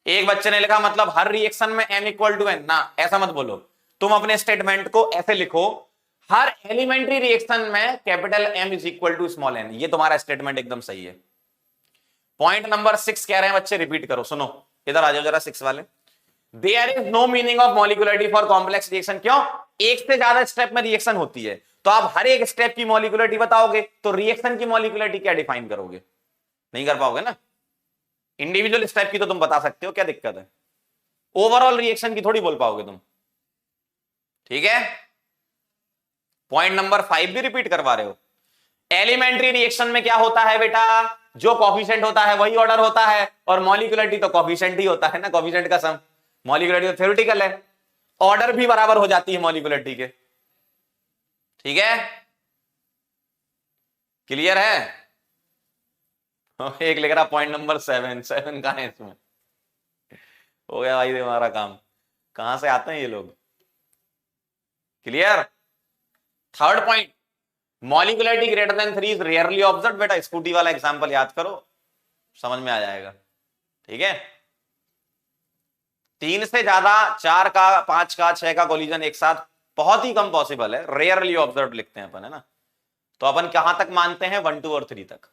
एक बच्चे ने लिखा मतलब हर रिएक्शन में m इक्वल टू n, ना ऐसा मत बोलो, तुम अपने स्टेटमेंट को ऐसे लिखो, हर एलिमेंट्री रिएक्शन में capital M is equal to small n। ये तुम्हारा स्टेटमेंट एकदम सही है। पॉइंट नंबर 6 कह रहे हैं बच्चे, रिपीट करो, सुनो इधर आ जाओ जरा 6 वाले। There is no meaning of molecularity for complex reaction. क्यों? एक से ज्यादा स्टेप में रिएक्शन होती है, तो आप हर एक स्टेप की मॉलिक्यूलरिटी बताओगे तो रिएक्शन की मॉलिक्यूलरिटी क्या डिफाइन करोगे? नहीं कर पाओगे ना। इंडिविजुअल स्टेप की तो तुम बता सकते हो, क्या दिक्कत है, ओवरऑल रिएक्शन की थोड़ी बोल पाओगे तुम। ठीक है, पॉइंट नंबर 5 भी रिपीट करवा रहे हो। एलिमेंट्री रिएक्शन में क्या होता है बेटा? जो कोफिशिएंट होता है वही ऑर्डर होता है, और मॉलिक्यूलरिटी तो कोफिशिएंट ही होता है ना, कोफिशिएंट का सम। मॉलिक्यूलरिटी तो थ्योरेटिकल है, ऑर्डर भी बराबर हो जाती है मॉलिक्यूलरिटी के। ठीक है, क्लियर है? एक लिख रहा पॉइंट नंबर 7, 7 कहां है इसमें? हो गया भाई हमारा काम, कहां से आते हैं ये लोग। Clear? Third point, molecularity greater than 3 is rarely observed. बेटा स्कूटी वाला एग्जांपल याद करो, समझ में आ जाएगा। ठीक है, 3 से ज्यादा, 4 का, 5 का, 6 का कोलिजन एक साथ बहुत ही कम पॉसिबल है, रेयरली ऑब्जर्व्ड लिखते हैं अपन, है ना। तो अपन कहां तक मानते हैं? 1, 2 और 3 तक।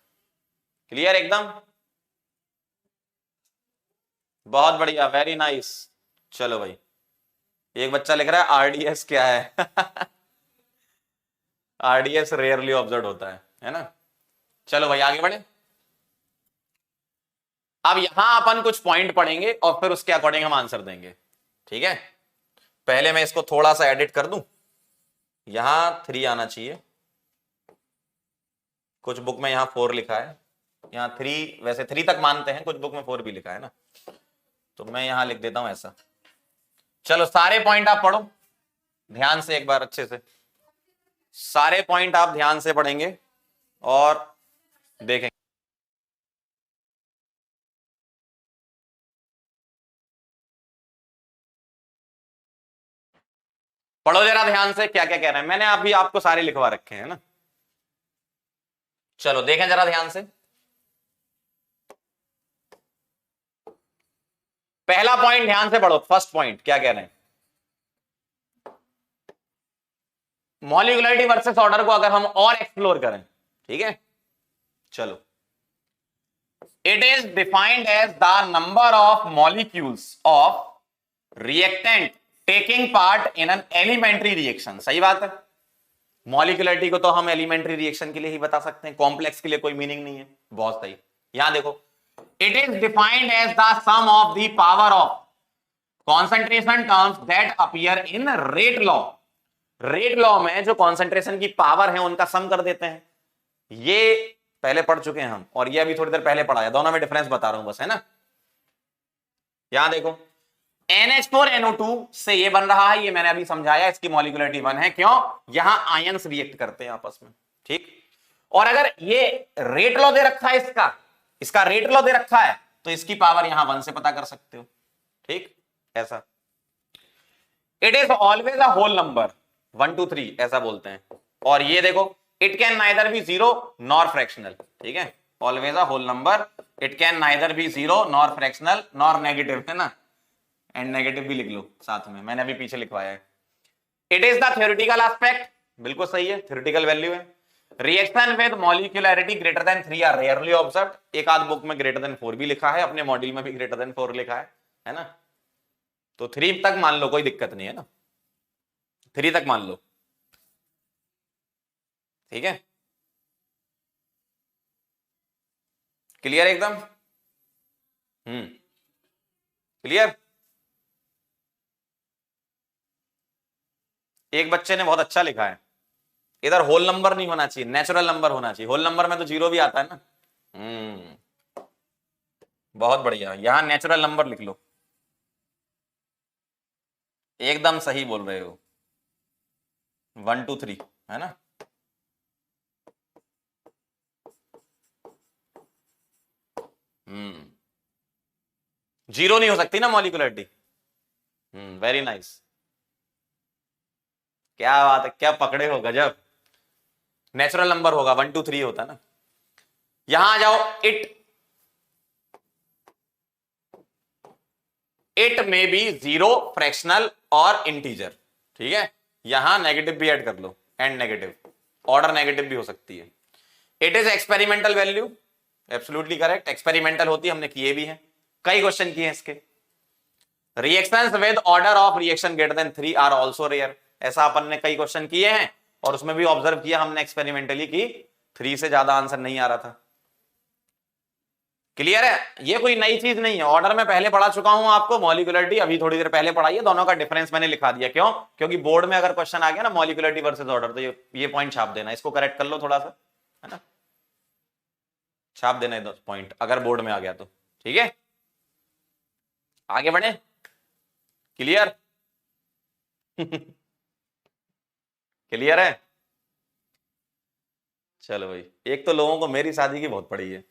क्लियर एकदम? बहुत बढ़िया, वेरी नाइस। चलो भाई, एक बच्चा लिख रहा है आरडीएस क्या है? आरडीएस रेयरली ऑब्जर्व होता है ना। चलो भाई आगे बढ़े। अब यहां अपन कुछ पॉइंट पढ़ेंगे और फिर उसके अकॉर्डिंग हम आंसर देंगे। ठीक है, पहले मैं इसको थोड़ा सा एडिट कर दूं, यहां 3 आना चाहिए, कुछ बुक में यहां 4 लिखा है, यहां 3, वैसे 3 तक मानते हैं, कुछ बुक में 4 भी लिखा है ना, तो मैं यहां लिख देता हूं ऐसा। चलो सारे पॉइंट आप पढ़ो ध्यान से एक बार अच्छे से, सारे पॉइंट आप ध्यान से पढ़ेंगे और देखेंगे। पढ़ो जरा ध्यान से क्या क्या कह रहे हैं, मैंने अभी आपको सारे लिखवा रखे हैं ना। चलो देखें जरा ध्यान से। पहला पॉइंट ध्यान से पढ़ो, फर्स्ट पॉइंट क्या कह रहे हैं, मॉलिक्यूलरिटी वर्सेस ऑर्डर को अगर हम और एक्सप्लोर करें। ठीक है, चलो, it is defined as the number of molecules of reactant taking part in an elementary reaction. सही बात है, मॉलिक्यूलरिटी को तो हम एलिमेंट्री रिएक्शन के लिए ही बता सकते हैं, कॉम्प्लेक्स के लिए कोई मीनिंग नहीं है। बहुत सही, यहां देखो, it is defined as the sum of the power of concentration terms that appear in rate law. Rate law में जो कॉन्सेंट्रेशन की पावर है उनका सम कर देते हैं। ये पहले पढ़ चुके हैं हम, और ये अभी थोड़ी देर पहले पढ़ा है, दोनों में डिफरेंस बता रहा हूं बस, है ना। यहां देखो, NH4NO2 से ये बन रहा है, ये मैंने अभी समझाया, इसकी मॉलिक्यूलरिटी 1 है। क्यों? यहां आयंस रिएक्ट करते हैं आपस में। ठीक, और अगर ये रेट लॉ दे रखा है, इसका रेट लॉ दे रखा है, तो इसकी पावर यहां 1 से पता कर सकते हो। ठीक, ऐसा। It is always a whole number, 1 2 3 ऐसा बोलते हैं। और ये देखो, it can neither be zero nor fractional. ठीक है, always a whole number, it can neither be zero nor fractional nor negative, है ना, एंड नेगेटिव भी लिख लो साथ में, मैंने अभी पीछे लिखवाया है। It is the theoretical aspect, बिल्कुल सही है, थ्योरेटिकल वैल्यू है। Reaction with molecularity greater than 3 are rarely observed. एक आध बुक में ग्रेटर देन 4 भी लिखा है, अपने मॉड्यूल में भी ग्रेटर देन 4 लिखा है ना। तो 3 तक मान लो, कोई दिक्कत नहीं है ना, 3 तक मान लो। ठीक है, क्लियर एकदम? क्लियर? एक बच्चे ने बहुत अच्छा लिखा है, इधर होल नंबर नहीं होना चाहिए, नेचुरल नंबर होना चाहिए। होल नंबर में तो 0 भी आता है ना। बहुत बढ़िया, यहां नेचुरल नंबर लिख लो। एकदम सही बोल रहे हो, 1 2 3 है ना। हम्म 0 नहीं हो सकती ना मॉलिक्युलरिटी। वेरी नाइस, क्या बात है, क्या पकड़े हो, गजब। नेचुरल नंबर होगा, 1 2 3 होता ना। यहां आ जाओ, इट मे बी 0 फ्रैक्शनल और इंटीजर। ठीक है, यहां नेगेटिव भी ऐड कर लो, एंड नेगेटिव, ऑर्डर नेगेटिव भी हो सकती है। It is experimental value, absolutely correct, experimental होती है, हमने किए भी हैं, कई क्वेश्चन किए हैं इसके। Reactions with order of reaction greater than 3 are also rare, ऐसा अपन ने कई क्वेश्चन किए हैं, और उसमें भी ऑब्जर्व किया हमने एक्सपेरिमेंटली कि 3 से ज्यादा आंसर नहीं आ रहा था। क्लियर है, ये कोई नई चीज नहीं है, ऑर्डर में पहले पढ़ा चुका हूं आपको, मॉलिक्युलरिटी अभी थोड़ी देर पहले पढ़ाई है, दोनों का डिफरेंस मैंने लिखा दिया। क्यों? क्योंकि बोर्ड में अगर क्वेश्चन आ गया ना मॉलिक्युलरिटी वर्सेस ऑर्डर, तो ये पॉइंट छाप देना, इसको करेक्ट कर लो थोड़ा सा, है ना, छाप देना है पॉइंट अगर बोर्ड में आ गया तो। ठीक है, आगे बढ़े, क्लियर? क्लियर है? चलो भाई, एक तो लोगों को मेरी शादी की बहुत पड़ी है,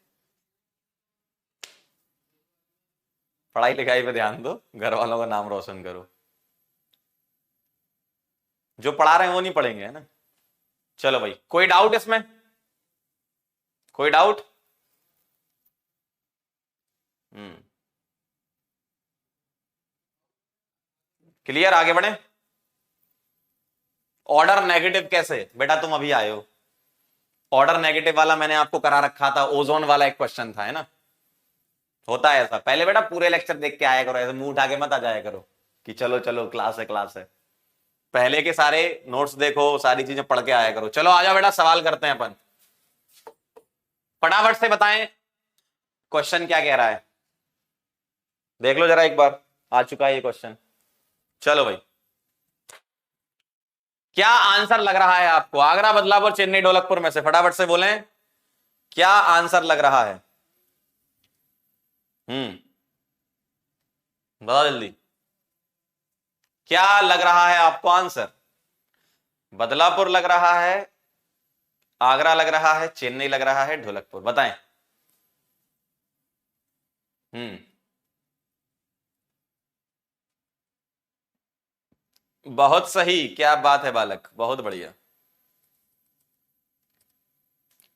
पढ़ाई लिखाई पे ध्यान दो, घर वालों का नाम रोशन करो। जो पढ़ा रहे हैं वो नहीं पढ़ेंगे, है ना। चलो भाई, कोई डाउट इसमें? कोई डाउट? क्लियर, आगे बढ़े। ऑर्डर नेगेटिव कैसे? बेटा तुम अभी आए हो, ऑर्डर नेगेटिव वाला मैंने आपको करा रखा था, ओजोन वाला एक क्वेश्चन था, है ना। होता है ऐसा, पहले बेटा पूरे लेक्चर देख के आया करो, ऐसे मुंह उठा के मत आ जाया करो कि चलो चलो क्लास है क्लास है। पहले के सारे नोट्स देखो, सारी चीजें पढ़ के आया करो। चलो आ जाओ बेटा, सवाल करते हैं अपन, फटाफट से बताएं क्वेश्चन क्या कह रहा है, देख लो जरा एक बार, आ चुका है ये क्वेश्चन। चलो भाई, क्या आंसर लग रहा है आपको, आगरा, बदलापुर, चेन्नई, ढोलकपुर में से फटाफट से बोलें, क्या आंसर लग रहा है? बताओ जल्दी, क्या लग रहा है आपको आंसर? बदलापुर लग रहा है, आगरा लग रहा है, चेन्नई लग रहा है, ढोलकपुर, बताएं। बहुत सही, क्या बात है बालक, बहुत बढ़िया,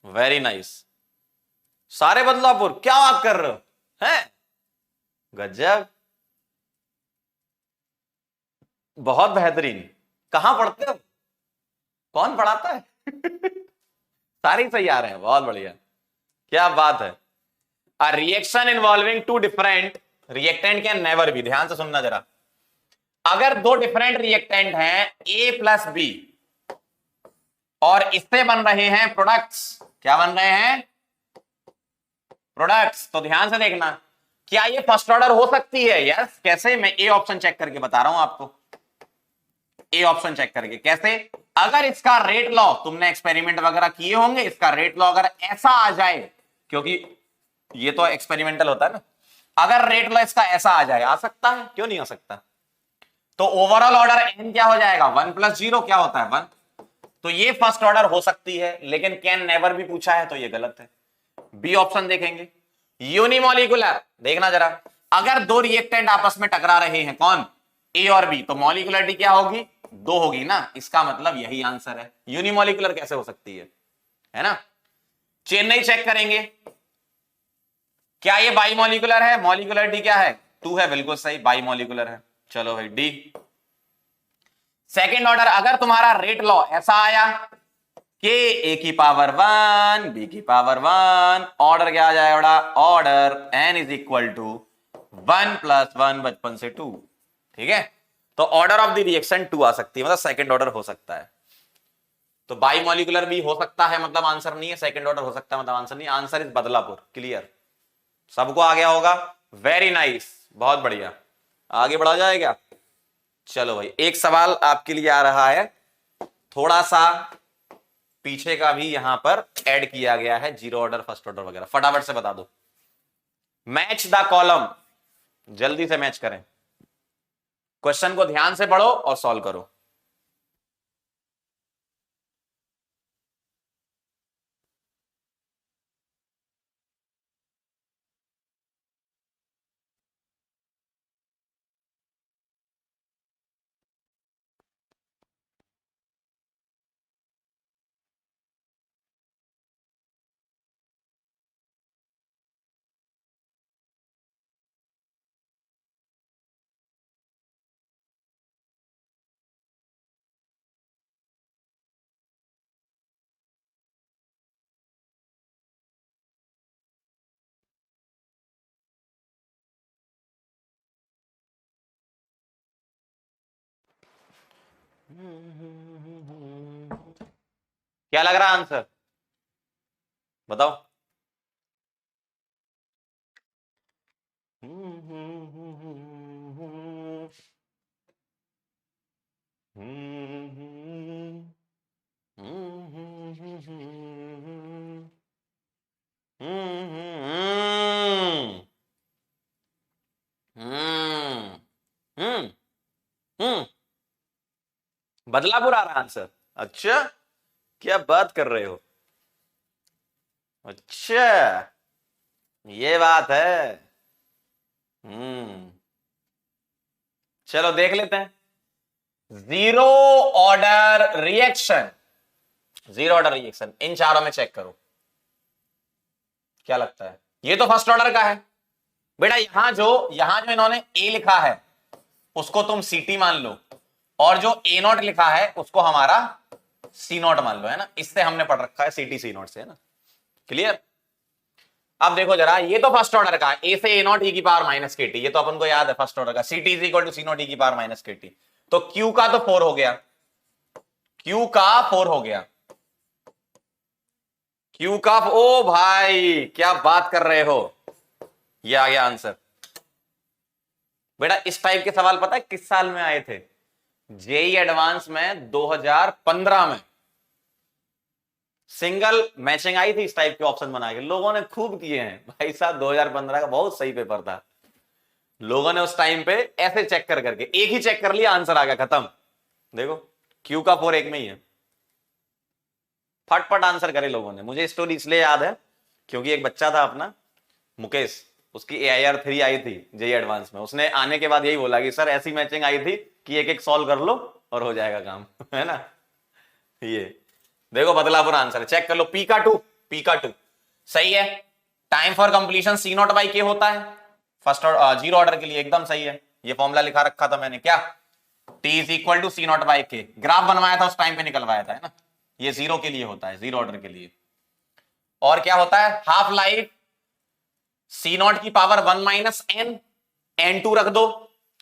वेरी नाइस। सारे बदलापुर, क्या बात कर रहे हो, हैं गजब, बहुत बेहतरीन। कहां पढ़ते हो, कौन पढ़ाता है? सारे सही आ रहे हैं, बहुत बढ़िया, क्या बात है। A reaction involving two different reactant can never be, ध्यान से सुनना जरा, अगर दो डिफरेंट रिएक्टेंट हैं ए प्लस बी और इससे बन रहे हैं प्रोडक्ट्स, क्या बन रहे हैं? प्रोडक्ट्स, तो ध्यान से देखना, क्या ये फर्स्ट ऑर्डर हो सकती है? यस, कैसे? मैं ए ऑप्शन चेक करके बता रहा हूं आपको, ए ऑप्शन चेक करके कैसे, अगर इसका रेट लॉ, तुमने एक्सपेरिमेंट वगैरह किए होंगे, इसका रेट लॉ अगर ऐसा आ जाए, क्योंकि ये तो एक्सपेरिमेंटल होता है ना, अगर रेट लॉ इसका ऐसा आ जाए, आ सकता है, क्यों नहीं आ सकता, तो ओवरऑल ऑर्डर एन क्या हो जाएगा? 1 + 0 क्या होता है? 1। तो ये फर्स्ट ऑर्डर हो सकती है, लेकिन कैन नेवर भी पूछा है तो ये गलत है। बी ऑप्शन देखेंगे, यूनिमॉलिक्यूलर, देखना जरा, अगर दो रिएक्टेंट आपस में टकरा रहे हैं, कौन? ए और बी, तो मॉलिक्यूलरिटी क्या होगी? 2 होगी ना, इसका मतलब यही आंसर है। यूनिमॉलिक्यूलर कैसे हो सकती है ना। चेन्नई चेक करेंगे, क्या ये बाई मॉलिक्यूलर है? मॉलिक्यूलरिटी क्या है? 2 है, बिल्कुल सही, बाई मॉलिक्यूलर है। चलो भाई, डी। सेकेंड ऑर्डर, अगर तुम्हारा रेट लॉ ऐसा आया कि ए की पावर 1 बी की पावर 1, ऑर्डर क्या आ जाएगा? Order n is equal to 1 + 1 बचपन से 2, ठीक है, तो ऑर्डर ऑफ द रिएक्शन 2 आ सकती है, मतलब सेकंड ऑर्डर हो सकता है। तो बाई मॉलिक्यूलर भी हो सकता है, मतलब आंसर नहीं है, सेकंड ऑर्डर हो सकता है, मतलब आंसर नहीं, आंसर इज बदलापुर। क्लियर, सबको आ गया होगा, वेरी नाइस, बहुत बढ़िया, आगे बढ़ा जाएगा। चलो भाई, एक सवाल आपके लिए आ रहा है, थोड़ा सा पीछे का भी यहां पर ऐड किया गया है, जीरो ऑर्डर, फर्स्ट ऑर्डर वगैरह। फटाफट से बता दो। मैच द कॉलम, जल्दी से मैच करें। क्वेश्चन को ध्यान से पढ़ो और सॉल्व करो। क्या लग रहा है आंसर, बताओ। बदलापुर आ रहा आंसर। अच्छा, क्या बात कर रहे हो। अच्छा, ये बात है। चलो देख लेते हैं। Zero order reaction, zero order reaction in चारों में चेक करो, क्या लगता है। ये तो फर्स्ट ऑर्डर का है बेटा। यहां जो इन्होंने ए लिखा है उसको तुम सीटी मान लो, और जो ए नॉट लिखा है उसको हमारा सी नॉट मान लो, है ना। इससे हमने पढ़ रखा है सीटी सी नॉट से, है ना। क्लियर। अब देखो जरा, ये तो फर्स्ट ऑर्डर का है, ए से ए नॉट ई की पावर माइनस के टी, ये तो अपन को याद है फर्स्ट ऑर्डर का। CT is equal to C not E की पावर माइनस के टी। तो क्यू का तो 4 हो गया, क्यू का 4 हो गया, क्यू का। ओ भाई क्या बात कर रहे हो, ये आ गया आंसर। बेटा इस टाइप के सवाल पता है किस साल में आए थे, जेई एडवांस में 2015 में सिंगल मैचिंग आई थी, इस टाइप के ऑप्शन बना के लोगों ने खूब किए हैं भाई साहब। 2015 का बहुत सही पेपर था, लोगों ने उस टाइम पे ऐसे चेक कर करके एक ही चेक कर लिया, आंसर आ गया, खत्म। देखो क्यू का 4 एक में ही है, फटफट आंसर करे लोगों ने। मुझे स्टोरी इसलिए याद है क्योंकि एक बच्चा था अपना मुकेश, उसकी AIR 3 आई थी जेई एडवांस में, उसने आने के बाद यही बोला कि सर ऐसी मैचिंग आई थी कि एक एक सॉल्व कर लो और हो जाएगा काम है ना। ये देखो बदलापुर आंसर चेक कर लो। पी का 2, पी का 2 सही है। Time for completion C not by K होता है फर्स्ट जीरो ऑर्डर के लिए, एकदम सही है। ये फॉर्मूला लिखा रखा था मैंने, क्या T is equal to C not by K, graph बनवाया था उस टाइम पे, निकलवाया था, है ना। ये जीरो के लिए होता है, जीरो ऑर्डर के लिए। और क्या होता है, हाफ लाइफ सी नॉट की पावर 1 माइनस एन, N2 रख दो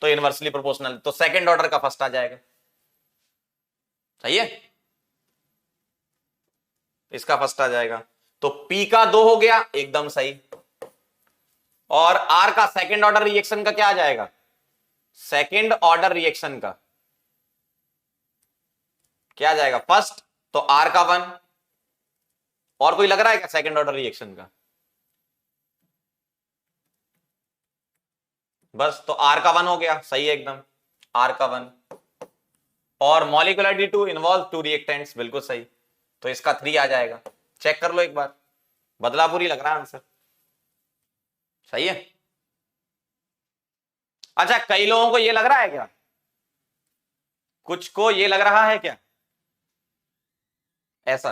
तो इनवर्सली प्रोपोर्शनल, तो सेकंड ऑर्डर का फर्स्ट आ जाएगा। सही है, इसका फर्स्ट आ जाएगा। तो P का 2 हो गया, एकदम सही। और R का सेकंड ऑर्डर रिएक्शन का क्या आ जाएगा, सेकंड ऑर्डर रिएक्शन का क्या आ जाएगा, फर्स्ट। तो R का 1। और कोई लग रहा है क्या सेकंड ऑर्डर रिएक्शन का, बस। तो R का 1 हो गया, सही है एकदम, R का 1। और मॉलिक्यूलर टू इन्वॉल्व 2 रिएक्टेंट्स, बिल्कुल सही। तो इसका 3 आ जाएगा, चेक कर लो एक बार। बदलापुर ही लग रहा है आंसर, सही है। अच्छा कई लोगों को ये लग रहा है क्या, कुछ को ये लग रहा है क्या ऐसा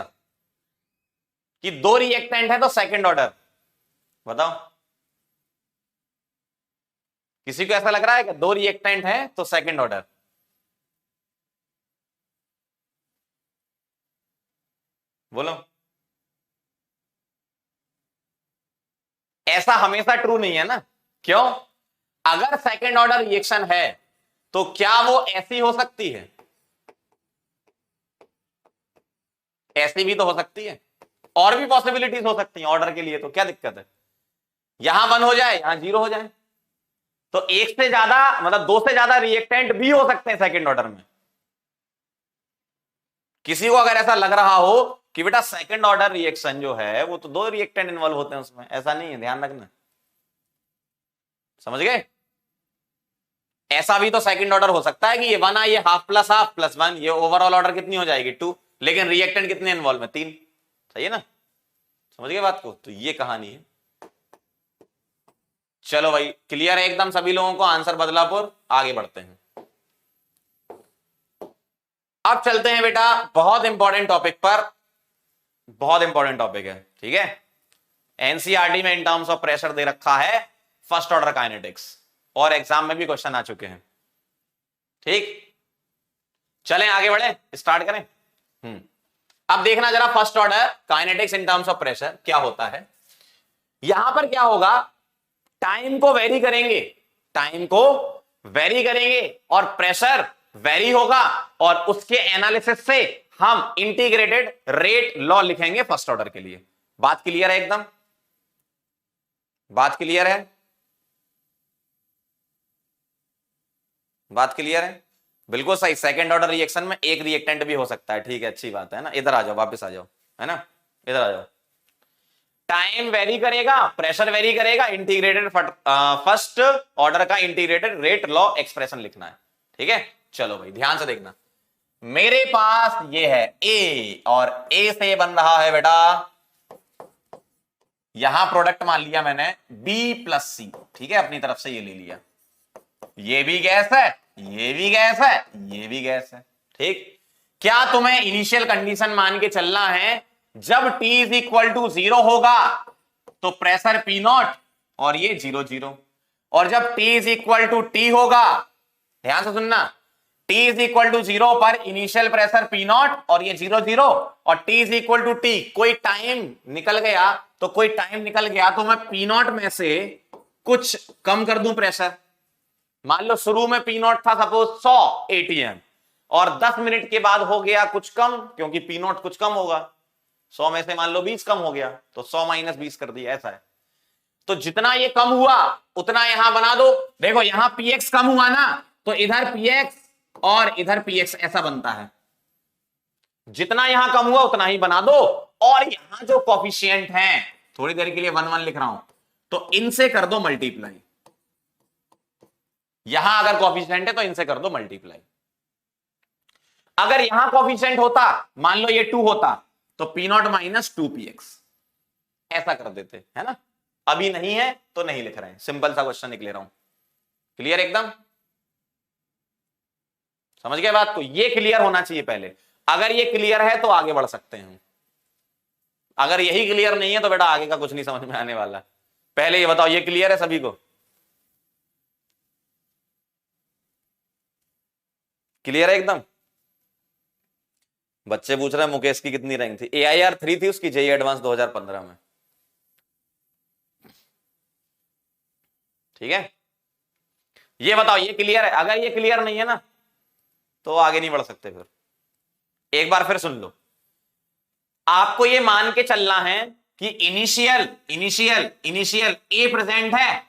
कि 2 रिएक्टेंट है तो सेकंड ऑर्डर, बताओ। किसी को ऐसा लग रहा है कि 2 रिएक्टेंट है तो सेकंड ऑर्डर, बोलो। ऐसा हमेशा ट्रू नहीं है ना, क्यों। अगर सेकंड ऑर्डर रिएक्शन है तो क्या वो ऐसी हो सकती है, ऐसी भी तो हो सकती है, और भी पॉसिबिलिटीज हो सकती हैं ऑर्डर के लिए, तो क्या दिक्कत है। यहां 1 हो जाए, यहां 0 हो जाए, तो एक से ज्यादा मतलब 2 से ज्यादा रिएक्टेंट भी हो सकते हैं सेकंड ऑर्डर में। किसी को अगर ऐसा लग रहा हो कि बेटा सेकंड ऑर्डर रिएक्शन जो है वो तो दो रिएक्टेंट इन्वॉल्व होते हैं उसमें, ऐसा नहीं है, ध्यान रखना। समझ गए? ऐसा भी तो सेकंड ऑर्डर हो सकता है कि ये 1 आ, ये हाफ प्लस 1, ये ओवरऑल ऑर्डर कितनी हो जाएगी 2, लेकिन रिएक्टेंट कितने इन्वॉल्व है 3। सही है ना? समझ गए बात को? तो ये कहानी है। चलो भाई क्लियर है एकदम सभी लोगों को? आंसर बदलापुर। आगे बढ़ते हैं, अब चलते हैं बेटा बहुत इंपॉर्टेंट टॉपिक पर। बहुत इंपॉर्टेंट टॉपिक है, ठीक है? एनसीईआरटी में इन टर्म्स ऑफ प्रेशर दे रखा है फर्स्ट ऑर्डर काइनेटिक्स, और एग्जाम में भी क्वेश्चन आ चुके हैं। ठीक, चलें आगे बढ़े, स्टार्ट करें। अब देखना जरा first order kinetics in terms of pressure क्या होता है। यहां पर क्या होगा, टाइम को वेरी करेंगे, टाइम को वेरी करेंगे और प्रेशर वेरी होगा, और उसके एनालिसिस से हम इंटीग्रेटेड रेट लॉ लिखेंगे फर्स्ट ऑर्डर के लिए। बात क्लियर है एकदम? बात क्लियर है? बात क्लियर है? बिल्कुल सही। सेकंड ऑर्डर रिएक्शन में एक रिएक्टेंट भी हो सकता है, ठीक है, अच्छी बात है ना। इधर आ जाओ, वापस आ जाओ, है ना, इधर आ जाओ। टाइम वेरी करेगा, प्रेशर वेरी करेगा, इंटीग्रेटेड फर्स्ट ऑर्डर का इंटीग्रेटेड रेट लॉ एक्सप्रेशन लिखना है, ठीक है? चलो भाई ध्यान से देखना, मेरे पास ये है ए, और ए से बन रहा है बेटा, यहां प्रोडक्ट मान लिया मैंने बी प्लस सी, ठीक है, अपनी तरफ से ये ले लिया, ये भी गैस है, ये भी गैस है, ये भी गैस है, ठीक। क्या तुम्हें इनिशियल कंडीशन मान के चलना है, जब T इज इक्वल टू 0 होगा तो प्रेशर P0 और ये 0 0, और जब T is equal to T होगा, ध्यान से सुनना, T इज इक्वल टू 0 पर इनिशियल प्रेशर P0 और ये 0 0, और T is equal to T, कोई टाइम निकल गया तो कोई टाइम निकल गया तो मैं P0 में से कुछ कम कर दूं प्रेशर। मान लो शुरू में P0 था सपोज 100 ATM, और 10 मिनट के बाद हो गया कुछ कम, क्योंकि P0 कुछ कम होगा, 100 में से मान लो 20 कम हो गया, तो 100 माइनस 20 कर दिया, ऐसा है। तो जितना ये कम हुआ उतना यहां बना दो। देखो यहां px कम हुआ ना, तो इधर px और इधर px ऐसा बनता है, जितना यहां कम हुआ उतना ही बना दो। और यहां जो कॉफिशिएंट हैं, थोड़ी देर के लिए 1 1 लिख रहा हूं, तो इनसे कर दो मल्टीप्लाई। यहां अगर कॉफिशिएंट है तो इनसे कर दो मल्टीप्लाई। अगर यहां कॉफिशिएंट होता, मान लो ये 2 होता, तो P0 माइनस 2px ऐसा कर देते, है ना। अभी नहीं है तो नहीं लिख रहे हैं, सिंपल सा क्वेश्चन निकले रहा हूं। क्लियर एकदम? समझ गए बात को? ये क्लियर होना चाहिए पहले। अगर ये क्लियर है तो आगे बढ़ सकते हैं, अगर यही क्लियर नहीं है तो बेटा आगे का कुछ नहीं समझ में आने वाला। पहले ये बताओ ये क्लियर है सभी को? क्लियर है एकदम? बच्चे पूछ रहे हैं मुकेश की कितनी रैंक थी? AIR 3 थी उसकी, जेईई एडवांस 2015 में, ठीक है। ये बताओ ये क्लियर है? अगर ये क्लियर नहीं है ना तो आगे नहीं बढ़ सकते। फिर एक बार फिर सुन लो, आपको ये मान के चलना है कि इनिशियल इनिशियल इनिशियल ए प्रेजेंट है,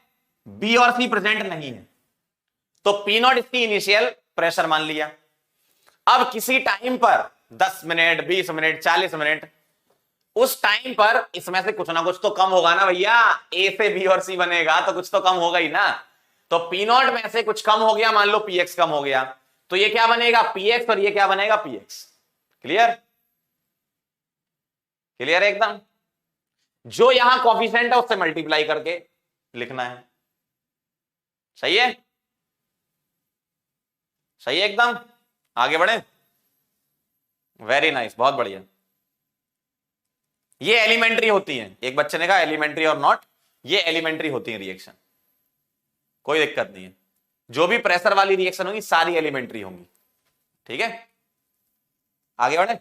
बी और सी प्रेजेंट नहीं है, तो P0 इसकी इनिशियल प्रेशर मान लिया। अब किसी टाइम पर 10 मिनट 20 मिनट 40 मिनट, उस टाइम पर इसमें से कुछ ना कुछ तो कम होगा ना भैया, ए से बी और सी बनेगा तो कुछ तो कम होगा ही ना। तो P0 में से कुछ कम हो गया, मान लो px कम हो गया, तो ये क्या बनेगा px, और ये क्या बनेगा px। क्लियर? क्लियर है एकदम? जो यहां कॉफिशिएंट है उससे मल्टीप्लाई करके लिखना है। सही है? सही है एकदम? आगे बढ़े। वेरी नाइस, बहुत बढ़िया। ये एलिमेंट्री होती है, एक बच्चे ने कहा एलिमेंट्री और नॉट, ये एलिमेंट्री होती है रिएक्शन, कोई दिक्कत नहीं है। जो भी प्रेशर वाली रिएक्शन होगी सारी एलिमेंट्री होंगी, ठीक है। आगे बढ़े।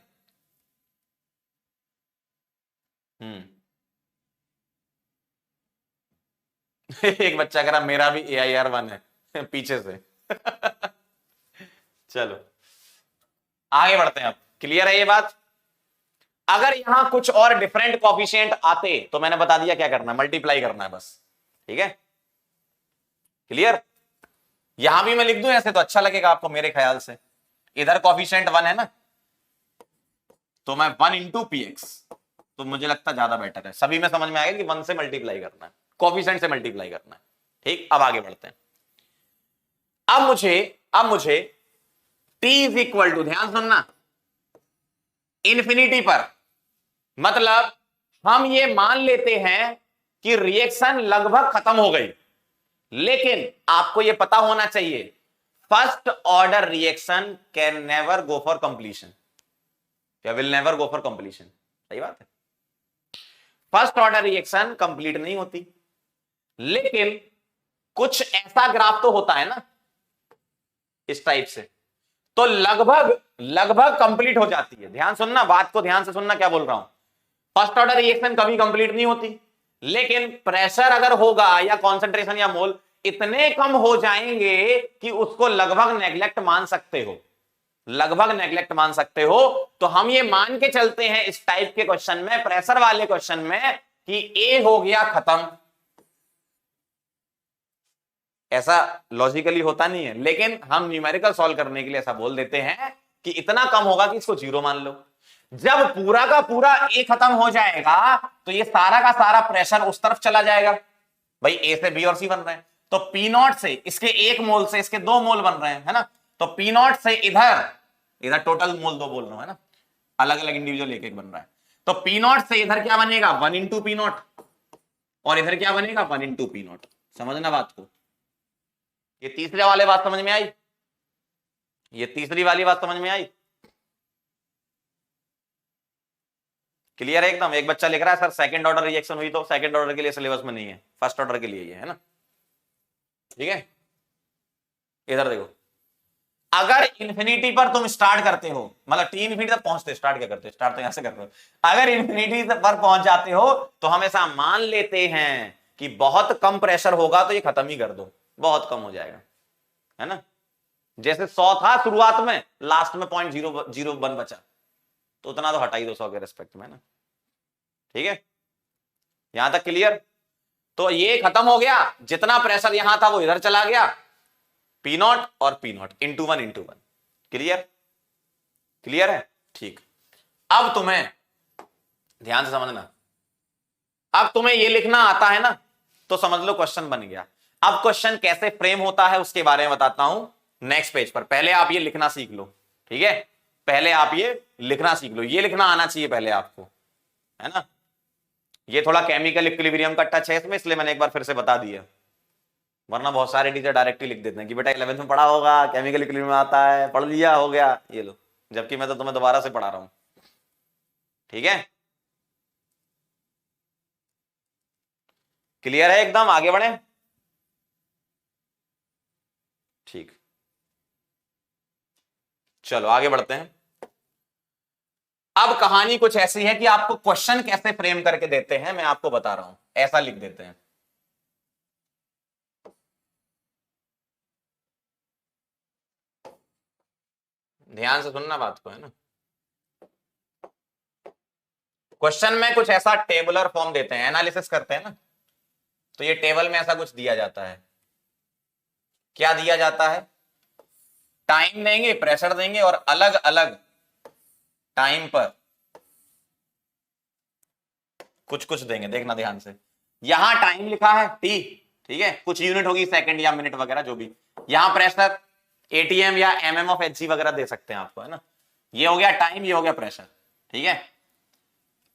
एक बच्चा कह रहा मेरा भी AIR 1 है पीछे से। चलो आगे बढ़ते हैं। अब क्लियर है ये बात? अगर यहां कुछ और डिफरेंट कॉफिशिएंट आते तो मैंने बता दिया क्या करना है, मल्टीप्लाई करना है बस, ठीक है। क्लियर? यहां भी मैं लिख दूं ऐसे तो अच्छा लगेगा आपको मेरे ख्याल से। इधर कॉफिशिएंट 1 है ना, तो मैं 1 इंटू पी एक्स, तो मुझे लगता ज्यादा बेटर है। सभी में समझ में आएगा कि 1 से मल्टीप्लाई करना है, कोफिशिएंट से मल्टीप्लाई करना है। ठीक, अब आगे बढ़ते हैं। अब मुझे t इज इक्वल टू, ध्यान सुनना, इंफिनिटी पर, मतलब हम ये मान लेते हैं कि रिएक्शन लगभग खत्म हो गई, लेकिन आपको यह पता होना चाहिए first order reaction can never go for completion, या will never go for completion. सही बात है, फर्स्ट ऑर्डर रिएक्शन कंप्लीट नहीं होती, लेकिन कुछ ऐसा ग्राफ तो होता है ना इस टाइप से, तो लगभग कंप्लीट हो जाती है। ध्यान सुनना, बात को ध्यान से सुनना, क्या बोल रहा हूं। फर्स्ट ऑर्डर रिएक्शन कभी कंप्लीट नहीं होती, लेकिन प्रेशर अगर होगा या कॉन्सेंट्रेशन या मोल इतने कम हो जाएंगे कि उसको लगभग नेग्लेक्ट मान सकते हो, लगभग नेग्लेक्ट मान सकते हो। तो हम ये मान के चलते हैं इस टाइप के क्वेश्चन में, प्रेशर वाले क्वेश्चन में, कि ए हो गया खत्म। ऐसा लॉजिकली होता नहीं है, लेकिन हम न्यूमेरिकल सॉल्व करने के लिए ऐसा बोल देते हैं कि इतना कम होगा कि इसको जीरो मान लो। जब पूरा का पूरा ए खत्म हो जाएगा तो ये सारा का सारा प्रेशर उस तरफ चला जाएगा। भाई ए से बी और सी बन रहे हैं, तो पी नॉट से इसके 1 मोल से इसके 2 मोल बन रहे हैं, है ना। तो पी नॉट से इधर टोटल मोल 2 बोल रहा हूं, है ना, अलग अलग इंडिविजुअल एक एक बन रहा है। तो पी नॉट से इधर क्या बनेगा, 1 इंटू पी नॉट, और इधर क्या बनेगा, 1 इंटू पी नॉट। समझना बात को। ये तीसरे वाले बात समझ में आई, ये तीसरी वाली बात समझ में आई, क्लियर है एकदम। एक बच्चा लिख रहा है सर सेकंड ऑर्डर रिएक्शन हुई, तो सेकंड ऑर्डर के लिए सिलेबस में नहीं है, फर्स्ट ऑर्डर के लिए ये है ना, ठीक है। इधर देखो, अगर इंफिनिटी पर तुम स्टार्ट करते हो, मतलब टी इंफिनिटी तक पहुंचते, स्टार्ट क्या करते हो, स्टार्ट तो यहां से करते हो, अगर इंफिनिटी पर पहुंच जाते हो तो हम ऐसा मान लेते हैं कि बहुत कम प्रेशर होगा, तो ये खत्म ही कर दो, बहुत कम हो जाएगा, है ना। जैसे 100 था शुरुआत में, लास्ट में 0.001 बचा, तो उतना तो हटा ही दो 100 के रेस्पेक्ट में, ना, ठीक है। यहां तक क्लियर। तो ये खत्म हो गया, जितना प्रेशर यहां था वो इधर चला गया, पी नॉट और P not into one. Clear, clear है, ठीक। अब तुम्हें ध्यान से समझना, अब तुम्हें ये लिखना आता है ना, तो समझ लो क्वेश्चन बन गया। अब क्वेश्चन कैसे फ्रेम होता है उसके बारे में बताता हूं नेक्स्ट पेज पर। पहले आप ये लिखना सीख लो, ठीक है, पहले आप ये लिखना सीख लो, ये लिखना आना चाहिए पहले आपको, है ना। ये थोड़ा केमिकल इक्विलिब्रियम का टच है इसमें, इसलिए मैंने एक बार फिर से बता दिया, वरना बहुत सारे टीचर डायरेक्ट ही लिख देते हैं कि बेटा 11th में पढ़ा होगा, केमिकल इक्विलिब्रियम आता है, पढ़ लिया, हो गया, ये लो, जबकि मैं तो तुम्हें दोबारा से पढ़ा रहा हूं, ठीक है। क्लियर है एकदम, आगे बढ़े, ठीक, चलो आगे बढ़ते हैं। अब कहानी कुछ ऐसी है कि आपको क्वेश्चन कैसे फ्रेम करके देते हैं मैं आपको बता रहा हूं, ऐसा लिख देते हैं। ध्यान से सुनना बात को, है ना। क्वेश्चन में कुछ ऐसा टेबुलर फॉर्म देते हैं, एनालिसिस करते हैं ना, तो ये टेबल में ऐसा कुछ दिया जाता है। क्या दिया जाता है, टाइम देंगे, प्रेशर देंगे, और अलग अलग टाइम पर कुछ कुछ देंगे, देखना ध्यान से। यहां टाइम लिखा है टी, ठीक है, कुछ यूनिट होगी सेकंड या मिनट वगैरह जो भी। यहां प्रेशर एटीएम या एमएम ऑफ एचजी वगैरह दे सकते हैं आपको, है ना। ये हो गया टाइम, ये हो गया प्रेशर, ठीक है।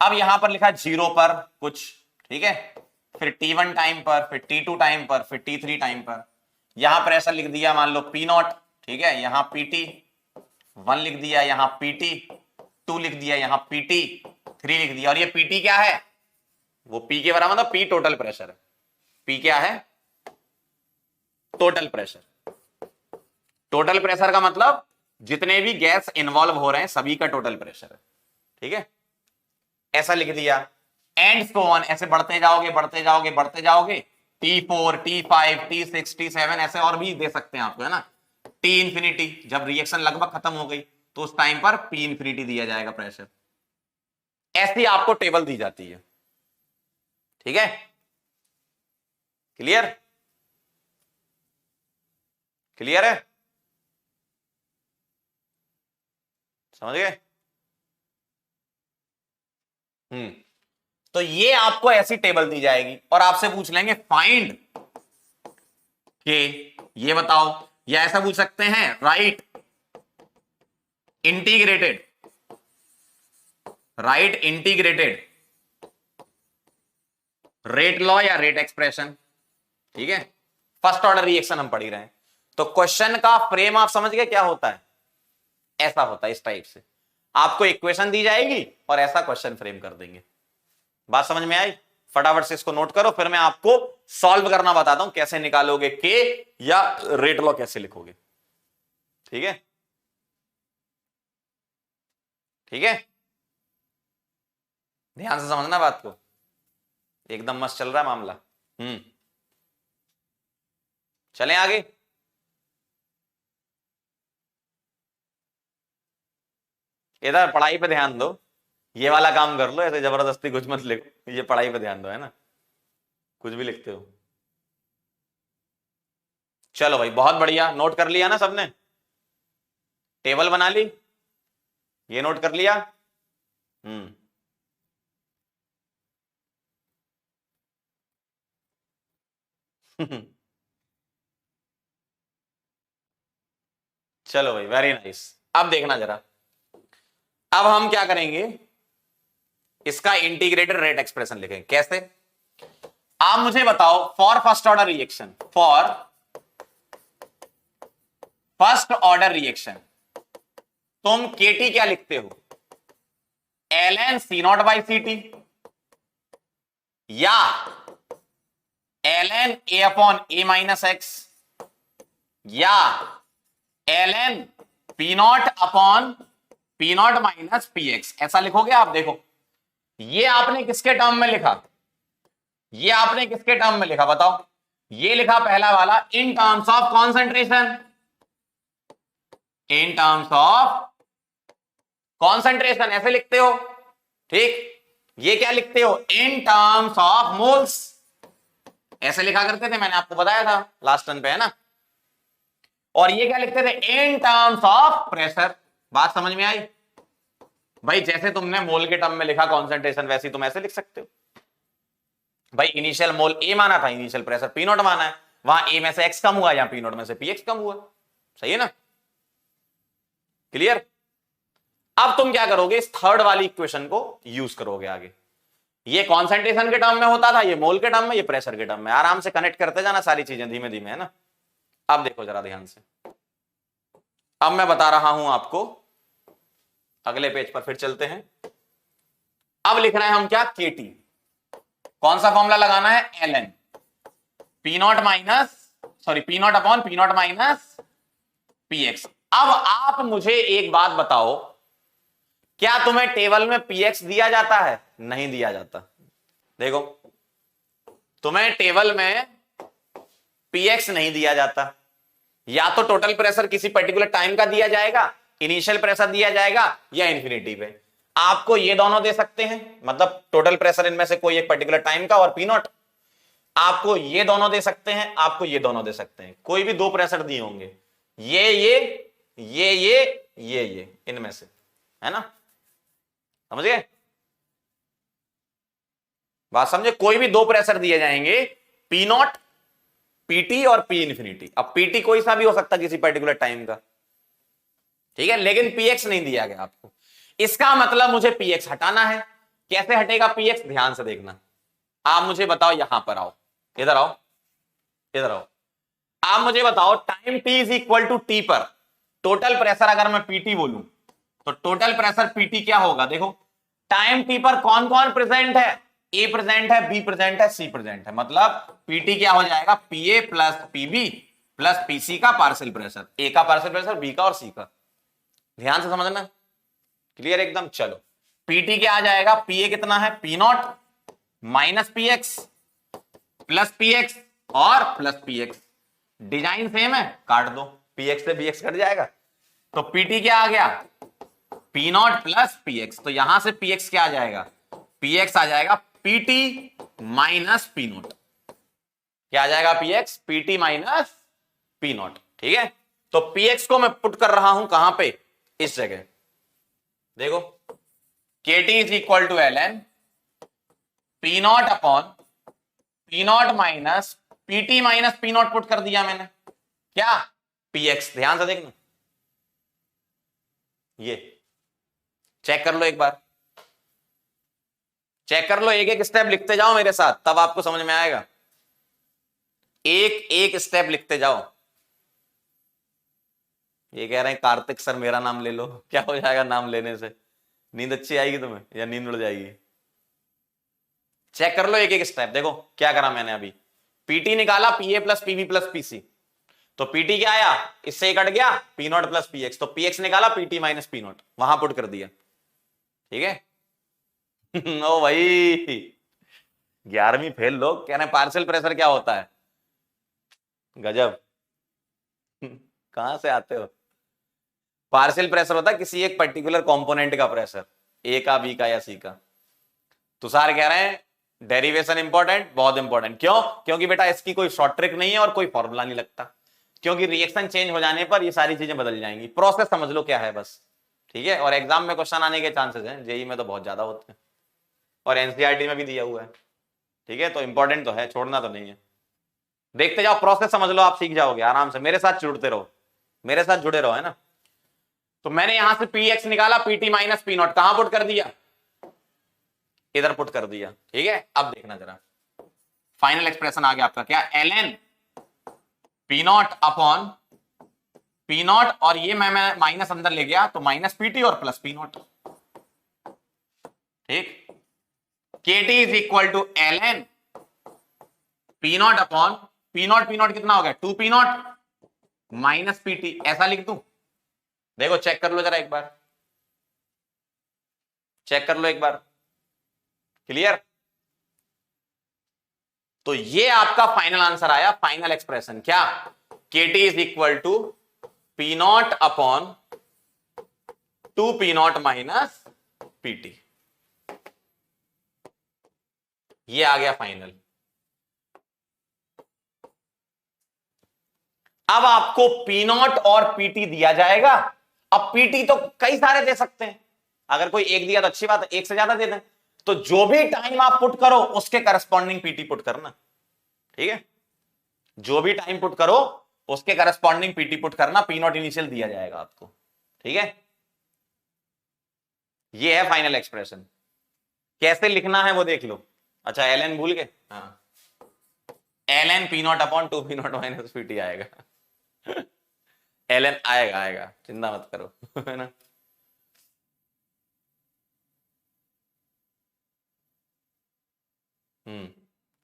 अब यहां पर लिखा 0 पर कुछ, ठीक है, फिर T1 टाइम पर, फिर T2 टाइम पर, फिर T3 टाइम पर। यहां प्रेशर लिख दिया मान लो P0, ठीक है, यहां PT1 लिख दिया, यहां PT2 लिख दिया, यहां PT3 लिख दिया, और ये PT क्या है, वो P के बराबर, मतलब P टोटल प्रेशर है। P क्या है, टोटल प्रेशर। टोटल प्रेशर का मतलब जितने भी गैस इन्वॉल्व हो रहे हैं सभी का टोटल प्रेशर है, ठीक है, ऐसा लिख दिया। एंड सो ऑन, ऐसे बढ़ते जाओगे बढ़ते जाओगे बढ़ते जाओगे, T4 T5 T6 T7 ऐसे और भी दे सकते हैं आपको, है ना। T इंफिनिटी, जब रिएक्शन लगभग खत्म हो गई तो उस टाइम पर P इंफिनिटी दिया जाएगा प्रेशर। ऐसी आपको टेबल दी जाती है, ठीक है, क्लियर, क्लियर है, समझ गए। तो ये आपको ऐसी टेबल दी जाएगी और आपसे पूछ लेंगे फाइंड के, ये बताओ, या ऐसा पूछ सकते हैं राइट इंटीग्रेटेड रेट लॉ या रेट एक्सप्रेशन। ठीक है, फर्स्ट ऑर्डर रिएक्शन हम पढ़ ही रहे हैं। तो क्वेश्चन का फ्रेम आप समझ गए क्या होता है, ऐसा होता है, इस टाइप से आपको इक्वेशन दी जाएगी और ऐसा क्वेश्चन फ्रेम कर देंगे। बात समझ में आई? फटाफट से इसको नोट करो, फिर मैं आपको सॉल्व करना बताता हूं कैसे निकालोगे के या रेट लॉ कैसे लिखोगे। ठीक है, ठीक है, ध्यान से समझना बात को, एकदम मस्त चल रहा है मामला। चलें आगे। इधर पढ़ाई पे ध्यान दो, ये वाला काम कर लो, ऐसे जबरदस्ती कुछ मत लिखो, ये पढ़ाई पे ध्यान दो, है ना, कुछ भी लिखते हो। चलो भाई बहुत बढ़िया, नोट कर लिया ना सबने, टेबल बना ली, ये नोट कर लिया। चलो भाई वेरी नाइस। अब देखना जरा, अब हम क्या करेंगे, इसका इंटीग्रेटेड रेट एक्सप्रेशन लिखेंगे। कैसे, आप मुझे बताओ, फॉर फर्स्ट ऑर्डर रिएक्शन, तुम केटी क्या लिखते हो, ln C0 बाई ct या ln a upon a minus x या ln P0 upon P0 minus px, ऐसा लिखोगे आप। देखो ये आपने किसके टर्म में लिखा, ये आपने किसके टर्म में लिखा बताओ, ये लिखा पहला वाला इन terms of concentration, in terms of concentration ऐसे लिखते हो। ठीक, ये क्या लिखते हो, इन टर्म्स ऑफ मोल्स, ऐसे लिखा करते थे, मैंने आपको बताया था लास्ट टर्न पे, है ना। और ये क्या लिखते थे, इन टर्म्स ऑफ प्रेशर। बात समझ में आई भाई? जैसे तुमने मोल के टर्म में लिखा कॉन्सेंट्रेशन, वैसे तुम ऐसे लिख सकते हो भाई, इनिशियल मोल ए माना था, इनिशियल प्रेशर पी नॉट माना है, वहां ए में से एक्स कम हुआ, यहां पी नॉट में से पी एक्स कम हुआ। सही है ना, क्लियर? अब तुम क्या करोगे, इस थर्ड वाली इक्वेशन को यूज करोगे आगे। ये कॉन्सेंट्रेशन के टर्म में होता था, ये मोल के टर्म में, ये प्रेशर के टर्म में, आराम से कनेक्ट करते जाना सारी चीजें धीमे धीमे, है ना। अब देखो जरा ध्यान से, अब मैं बता रहा हूं आपको, अगले पेज पर फिर चलते हैं। अब लिखना है हम क्या, केटी, कौन सा फॉर्मूला लगाना है, ln P0 minus, sorry P0 upon P0 minus px। अब आप मुझे एक बात बताओ, क्या तुम्हें टेबल में px दिया जाता है? नहीं दिया जाता। देखो तुम्हें टेबल में px नहीं दिया जाता, या तो टोटल प्रेशर किसी पर्टिकुलर टाइम का दिया जाएगा, इनिशियल प्रेशर दिया जाएगा, या इंफिनिटी पे। आपको ये दोनों दे सकते हैं, मतलब टोटल प्रेशर इनमें से कोई एक पर्टिकुलर टाइम का और पी नॉट, आपको ये दोनों दे सकते हैं, आपको ये दोनों दे सकते हैं, कोई भी दो प्रेशर दिए होंगे, ये इनमें से, है ना, समझ गए बात? समझे, कोई भी दो प्रेशर दिए जाएंगे, पी नॉट, पीटी और पी इंफिनिटी। अब पीटी कोई सा भी हो सकता किसी पर्टिकुलर टाइम का, ठीक है, लेकिन पीएक्स नहीं दिया गया आपको। इसका मतलब मुझे पीएक्स हटाना है। कैसे हटेगा पीएक्स, ध्यान से देखना। आप मुझे बताओ, यहां पर आओ, इधर आओ, इधर आओ, आप मुझे बताओ time T is equal to T पर टोटल प्रेशर अगर मैं पीटी बोलूं तो टोटल प्रेशर पीटी क्या होगा। देखो टाइम टी पर कौन कौन प्रेजेंट है, ए प्रेजेंट है, बी प्रेजेंट है, सी प्रेजेंट है, मतलब पीटी क्या हो जाएगा, पीए प्लस पीबी प्लस पीसी का पार्शियल प्रेशर, ए का पार्शियल प्रेशर, बी का और सी का। ध्यान से समझना, क्लियर एकदम। चलो पीटी क्या आ जाएगा, पीए कितना है, P not minus px plus px और प्लस पीएक्स। डिजाइन सेम है, काट दो, पीएक्स से बीएक्स कट जाएगा, तो पीटी क्या आ गया, पी नॉट प्लस पीएक्स। तो यहां से पीएक्स क्या आ जाएगा, पीएक्स आ जाएगा पीटी माइनस पी नॉट। क्या आ जाएगा, px PT minus P not. ठीक है, तो पीएक्स को मैं पुट कर रहा हूं कहां पे, इस जगह। देखो KT is equal to ln P not upon P not minus PT minus P not put कर दिया मैंने, क्या पी एक्स। ध्यान से देखना, ये चेक कर लो एक बार, चेक कर लो, एक एक स्टेप लिखते जाओ मेरे साथ, तब आपको समझ में आएगा। एक एक स्टेप लिखते जाओ। ये कह रहे हैं कार्तिक सर मेरा नाम ले लो, क्या हो जाएगा नाम लेने से? नींद अच्छी आएगी तुम्हें या नींद उड़ जाएगी? चेक कर लो एक एक स्टेप। देखो क्या करा मैंने अभी, पीटी निकाला, पीए प्लस पीबी प्लस पीसी, तो पीटी क्या आया, इससे कट गया, P not plus P x, तो पी एक्स निकाला, पीटी माइनस पी नॉट वहां पुट कर दिया, ठीक है। ओ भाई 11वीं फेल लोग कह रहे हैं पार्शियल प्रेशर क्या होता है, गजब। कहां से आते हो? पार्शियल प्रेशर होता है किसी एक पर्टिकुलर कंपोनेंट का प्रेशर, ए का, बी का या सी का। तुषार कह रहे हैं डेरिवेशन इंपॉर्टेंट, बहुत इंपॉर्टेंट। क्यों? क्योंकि बेटा इसकी कोई शॉर्ट ट्रिक नहीं है और कोई फॉर्मूला नहीं लगता, क्योंकि रिएक्शन चेंज हो जाने पर ये सारी चीजें बदल जाएंगी। प्रोसेस समझ लो क्या है बस, ठीक है। और एग्जाम में क्वेश्चन आने के चांसेस हैं, जेई में तो बहुत ज्यादा होते हैं और एनसीईआरटी में भी दिया हुआ है, ठीक है। तो इंपॉर्टेंट तो है, छोड़ना तो नहीं है। देखते जाओ, प्रोसेस समझ लो, आप सीख जाओगे आराम से। मेरे साथ जुड़ते रहो, मेरे साथ जुड़े रहो, है ना। तो मैंने यहां से पी एक्स निकाला, पीटी माइनस पी नॉट कहां पुट कर दिया, इधर पुट कर दिया, ठीक है। अब देखना जरा, फाइनल एक्सप्रेशन आ गया आपका क्या, L N P not upon P not, और ये मैं माइनस अंदर ले गया तो माइनस पीटी और प्लस पी नॉट, ठीक। KT is equal to L N P not upon P not कितना हो गया, 2 पी नॉट माइनस पीटी, ऐसा लिख दूं। देखो चेक कर लो जरा एक बार, चेक कर लो एक बार, क्लियर। तो ये आपका फाइनल आंसर आया, फाइनल एक्सप्रेशन क्या, KT is equal to P not upon 2 P not minus PT, ये आ गया फाइनल। अब आपको पी नॉट और पीटी दिया जाएगा। अब पीटी तो कई सारे दे सकते हैं, अगर कोई एक दिया तो अच्छी बात है, एक से ज्यादा दे दें, तो जो भी टाइम आप पुट करो उसके करस्पॉन्डिंग पीटी पुट करना, ठीक है। जो भी टाइम पुट करो उसके करस्पॉन्डिंग पीटी पुट करना, पी नॉट इनिशियल दिया जाएगा आपको, ठीक है। ये है फाइनल एक्सप्रेशन। कैसे लिखना है वो देख लो। अच्छा एल एन भूल गए, हाँ, L N P not upon 2 P not minus PT आएगा। एल एन आएगा, आएगा, चिंता मत करो, है ना।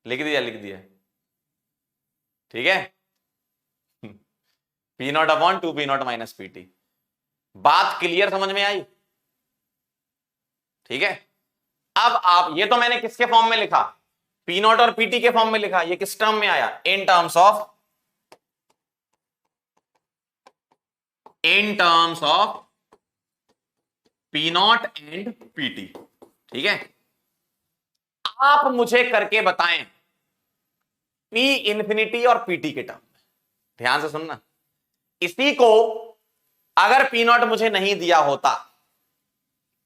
लिख दिया, लिख दिया, ठीक है। P not upon 2 P not minus PT, बात क्लियर समझ में आई, ठीक है। अब आप, ये तो मैंने किसके फॉर्म में लिखा, पी नॉट और पीटी के फॉर्म में लिखा, ये किस टर्म में आया, इन terms of P naught and PT, ठीक है। आप मुझे करके बताएं पी इंफिनिटी और पीटी के टर्म में, ध्यान से सुनना। इसी को अगर पी नॉट मुझे नहीं दिया होता,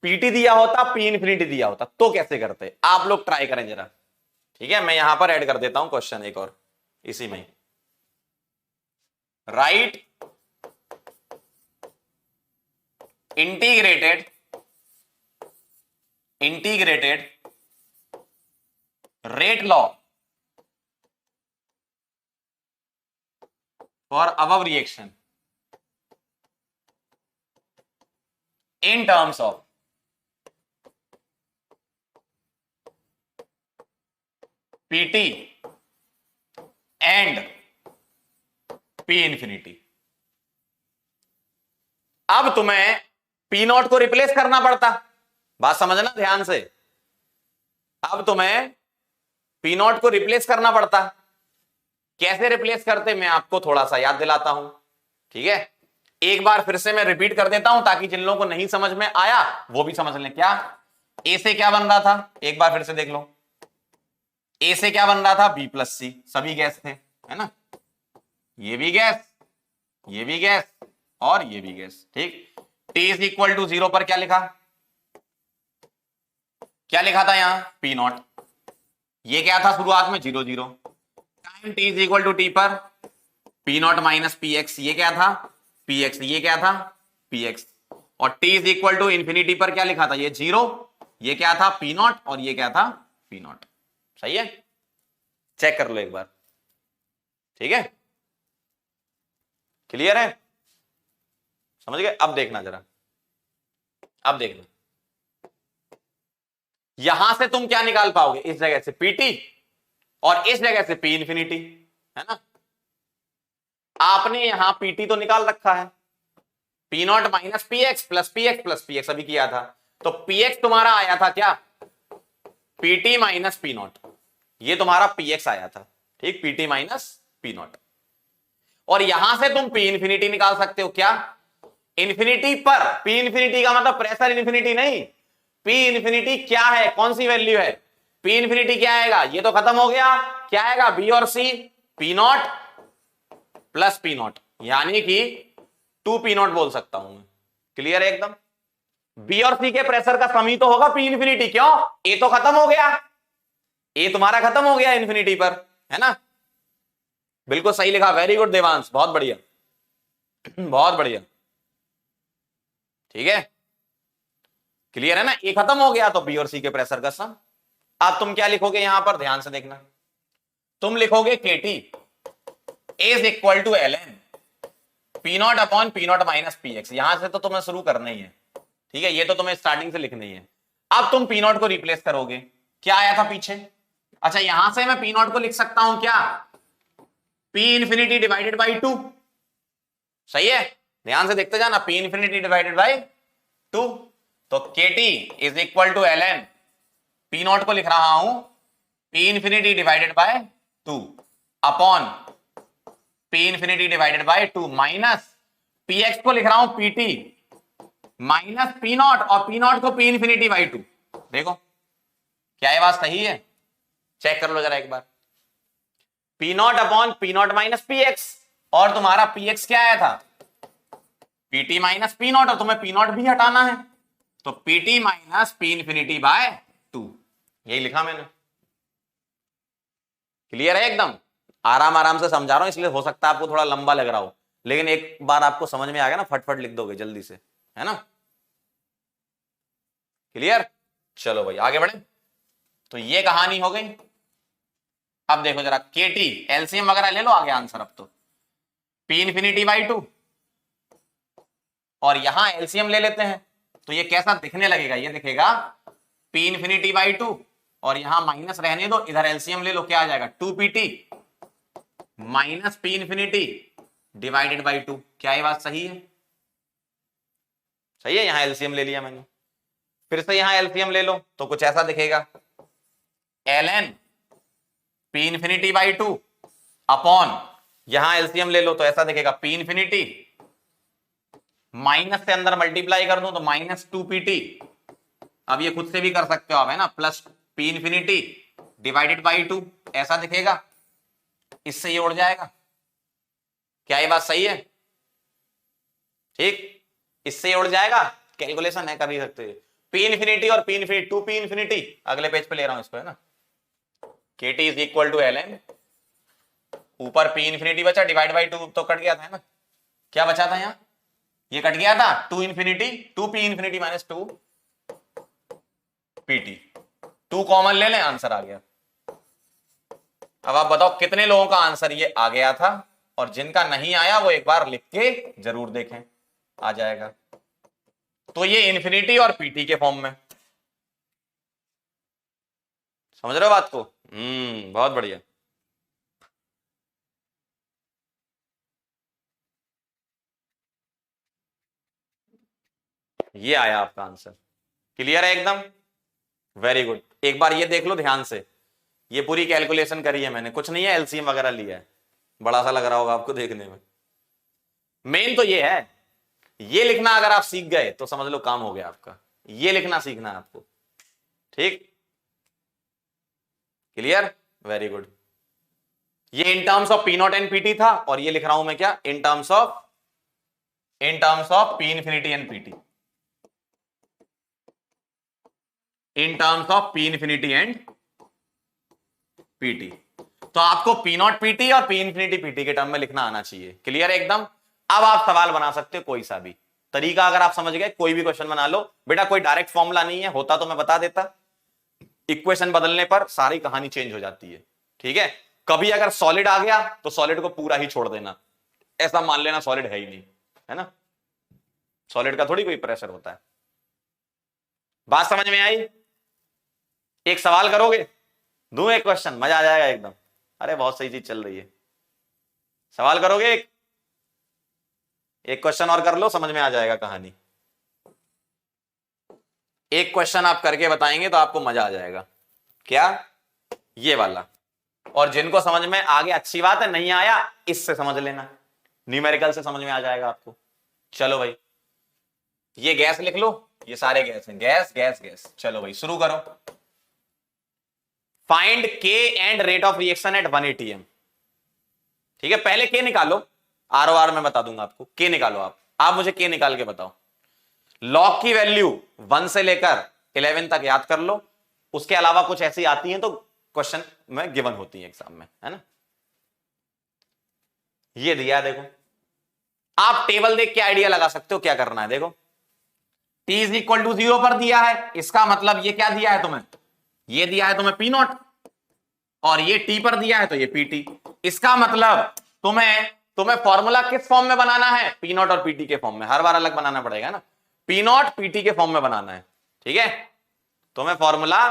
पीटी दिया होता, पी इंफिनिटी दिया होता, तो कैसे करते, आप लोग ट्राई करें जरा, ठीक है। मैं यहां पर ऐड कर देता हूं क्वेश्चन एक और इसी में, right integrated rate law for above reaction in terms of PT and P infinity। अब तुम्हें P नॉट को रिप्लेस करना पड़ता, बात समझना ध्यान से। अब तुम्हें P नॉट को रिप्लेस करना पड़ता, कैसे रिप्लेस करते मैं आपको थोड़ा सा याद दिलाता हूं, ठीक है। एक बार फिर से मैं रिपीट कर देता हूं ताकि जिन लोगों को नहीं समझ में आया वो भी समझ लें। क्या ए से क्या बन रहा था, एक बार फिर से देख लो। ए से क्या बन रहा था, बी प्लस सी, सभी गैस थे, है ना। ये भी गैस, ये भी गैस और ये भी गैस, ठीक। टी इज इक्वल टू 0 पर क्या लिखा, क्या लिखा था यहां, पी नॉट। ये क्या था शुरुआत में 0 0, time t is equal to T पर P not minus P X, ये क्या था पी एक्स, ये क्या था पी एक्स, और t is equal to infinity पर क्या लिखा था ये 0, ये क्या था पी नॉट और ये क्या था पी नॉट। सही है, चेक कर लो एक बार, ठीक है, क्लियर है, समझ गए। अब देखना जरा, अब देखना यहां से तुम क्या निकाल पाओगे, इस जगह से पीटी और इस जगह से पी इंफिनिटी, है ना। आपने यहां पीटी तो निकाल रखा है, P not minus P X plus P X plus P x अभी किया था, तो पी एक्स तुम्हारा आया था क्या पीटी माइनस पी नॉट, ये तुम्हारा पी एक्स आया था, ठीक, पीटी माइनस पी नॉट। और यहां से तुम पी इंफिनिटी निकाल सकते हो, क्या इंफिनिटी पर, पी इंफिनिटी का मतलब प्रेशर इंफिनिटी नहीं, पी इंफिनिटी क्या है, कौन सी वैल्यू है, पी इंफिनिटी क्या आएगा, ये तो खत्म हो गया, क्या आएगा बी और C, P not plus P not, यानी कि 2 पी नॉट बोल सकता हूं मैं, क्लियर है एकदम। बी और सी के प्रेशर का सम ही तो होगा पी इंफिनिटी, क्यों, ए तो खत्म हो गया, ए तुम्हारा खत्म हो गया इंफिनिटी पर, है ना। बिल्कुल सही लिखा, वेरी गुड देवांश, बहुत बढ़िया बहुत बढ़िया, ठीक है, क्लियर है ना, ए खत्म हो गया तो बी और सी के प्रेशर का सम। अब तुम क्या लिखोगे यहां पर, ध्यान से देखना, तुम लिखोगे KT is equal to L N P not upon P not minus P X, यहां से तो तुम्हें शुरू करना ही है, ठीक है, ये तो तुम्हें स्टार्टिंग से लिखनी है। अब तुम पी नॉट को रिप्लेस करोगे, क्या आया था पीछे, अच्छा यहां से मैं पी नॉट को लिख सकता हूं क्या पी इंफिनिटी डिवाइडेड बाई 2, सही है, ध्यान से देखते जाना, पी इंफिनिटी डिवाइडेड बाई 2, तो KT is equal to L N, P not को लिख रहा हूं P infinity divided by 2 upon P infinity divided by 2 minus P X को लिख रहा हूं पीटी माइनस पी नॉट और पी नॉट को पी इंफिनिटी बाई 2। देखो क्या ये बात सही है, चेक कर लो जरा एक बार, P not upon P not minus P X, और तुम्हारा पी एक्स क्या आया था पीटी माइनस पी नॉट, और तुम्हें पी नॉट भी हटाना है, तो PT minus P infinity by 2, यही लिखा मैंने, क्लियर है एकदम, आराम आराम से समझा रहा हूं, इसलिए हो सकता है आपको थोड़ा लंबा लग रहा हो, लेकिन एक बार आपको समझ में आ गया ना, फटफट लिख दोगे जल्दी से, है ना, क्लियर। चलो भाई आगे बढ़े, तो ये कहानी हो गई। अब देखो जरा केटी एलसीएम वगैरह ले लो, आगे आंसर अब तो पी इंफिनिटी बाई 2 और यहां एलसीएम ले लेते हैं, तो ये कैसा दिखने लगेगा, ये दिखेगा पी इंफिनिटी बाई 2 और यहां माइनस रहने दो, इधर एलसीएम ले लो, क्या आ जाएगा 2 PT minus P infinity divided by 2, क्या ये बात सही है, सही है, यहां एलसीएम ले लिया मैंने, फिर से यहां एलसीएम ले लो तो कुछ ऐसा दिखेगा L N P infinity by 2 upon, यहां एलसीएम ले लो तो ऐसा दिखेगा पी इंफिनिटी माइनस से अंदर मल्टीप्लाई कर दो तो माइनस 2 पीटी, अब ये खुद से भी कर सकते हो आप, है ना, plus P infinity divided by 2, ऐसा दिखेगा, इससे ये उड़ जाएगा, क्या ये बात सही है, ठीक, इससे ये उड़ जाएगा, कैलकुलेशन है कर ही सकते हैं, पी इंफिनिटी और पी इंफिनिटी 2 पी इंफिनिटी, अगले पेज पे ले रहा हूं इसको, है ना, KT is equal to L N, ऊपर पी इंफिनिटी बचा डिवाइड बाई 2 तो कट गया था, है ना, क्या बचा था यहां, ये कट गया था 2 infinity 2 P infinity minus 2 PT, 2 common ले लें, आंसर आ गया। अब आप बताओ कितने लोगों का आंसर ये आ गया था, और जिनका नहीं आया वो एक बार लिख के जरूर देखें, आ जाएगा। तो ये इंफिनिटी और पीटी के फॉर्म में, समझ रहे हो बात को, बहुत बढ़िया, ये आया आपका आंसर, क्लियर है एकदम, वेरी गुड। एक बार ये देख लो ध्यान से, ये पूरी कैलकुलेशन करी है मैंने, कुछ नहीं है, एलसीएम वगैरह लिया है, बड़ा सा लग रहा होगा आपको देखने में, मेन तो ये है, ये लिखना अगर आप सीख गए तो समझ लो काम हो गया आपका, ये लिखना सीखना है आपको, ठीक, क्लियर, वेरी गुड। ये in terms of P naught and PT था, और ये लिख रहा हूं मैं क्या in terms of P infinity and PT, in terms of P infinity and PT. तो आपको पी नॉट पीटी और पी इंफिनिटी पीटी के टर्म में लिखना आना चाहिए। क्लियर है एकदम। अब आप सवाल बना सकते हो कोई सा भी। तरीका अगर आप समझ गए, कोई भी क्वेश्चन बना लो बेटा, कोई डायरेक्ट फॉर्मूला नहीं है, होता तो मैं बता देता। इक्वेशन बदलने पर सारी कहानी चेंज हो जाती है। ठीक है, कभी अगर सॉलिड आ गया तो सॉलिड को पूरा ही छोड़ देना, ऐसा मान लेना सॉलिड है ही नहीं, है ना। सॉलिड का थोड़ी कोई प्रेशर होता है। बात समझ में आई? एक सवाल करोगे, दूं एक क्वेश्चन, मजा आ जाएगा एकदम। अरे बहुत सही चीज चल रही है। सवाल करोगे एक क्वेश्चन और कर लो, समझ में आ जाएगा कहानी। एक क्वेश्चन आप करके बताएंगे तो आपको मजा आ जाएगा। क्या? ये वाला। और जिनको समझ में आ गया अच्छी बात है, नहीं आया इससे समझ लेना, न्यूमेरिकल से समझ में आ जाएगा आपको। चलो भाई, ये गैस लिख लो, ये सारे गैस हैं, गैस गैस गैस। चलो भाई शुरू करो। फाइंड के and rate of reaction at 1 atm। ठीक है, पहले के निकालो, ROR में बता दूंगा आपको। के निकालो, आप मुझे के निकाल के बताओ। लॉग की वैल्यू 1 से लेकर 11 तक याद कर लो। उसके अलावा कुछ ऐसी आती हैं तो क्वेश्चन में गिवन होती है एग्जाम में, है ना। ये दिया देखो, आप टेबल देख के आइडिया लगा सकते हो क्या करना है। देखो t इज इक्वल टू 0 पर दिया है, इसका मतलब ये क्या दिया है तुम्हें, ये दिया है तुम्हें पी नॉट, और ये टी पर दिया है तो ये पीटी। इसका मतलब तुम्हें फॉर्मूला किस फॉर्म में बनाना है, पी नॉट और पीटी के फॉर्म में। हर बार अलग बनाना पड़ेगा ना, पी नॉट पीटी के फॉर्म में बनाना है। ठीक है, तुम्हें फॉर्मूला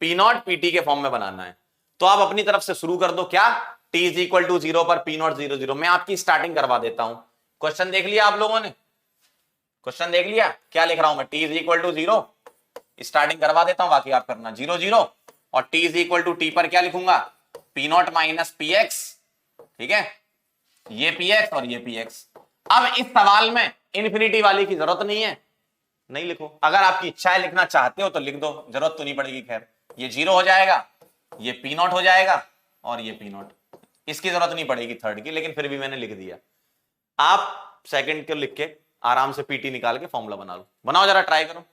पी नॉट पीटी के फॉर्म में बनाना है। तो आप अपनी तरफ से शुरू कर दो। क्या? टी इज इक्वल टू 0 पर पी नॉट 0 0। मैं आपकी स्टार्टिंग करवा देता हूं। क्वेश्चन देख लिया आप लोगों ने? क्वेश्चन देख लिया क्या लिख रहा हूं मैं? T is equal to 0, starting करवा देता हूं, बाकी आप करना 0 0। और T is equal to T पर क्या लिखूंगा, P not minus P X. ठीक है, ये पी एक्स और ये पी एक्स। अब इस सवाल में इन्फिनिटी वाली की जरूरत नहीं है, नहीं लिखो। अगर आपकी इच्छा है लिखना चाहते हो तो लिख दो, जरूरत तो नहीं पड़ेगी। खैर ये 0 हो जाएगा, ये पी नॉट हो जाएगा और ये पी नॉट। इसकी जरूरत नहीं पड़ेगी थर्ड की, लेकिन फिर भी मैंने लिख दिया। आप सेकंड को लिख के आराम से पीटी निकाल के फॉर्मूला बना लो। बनाओ जरा, ट्राई करो।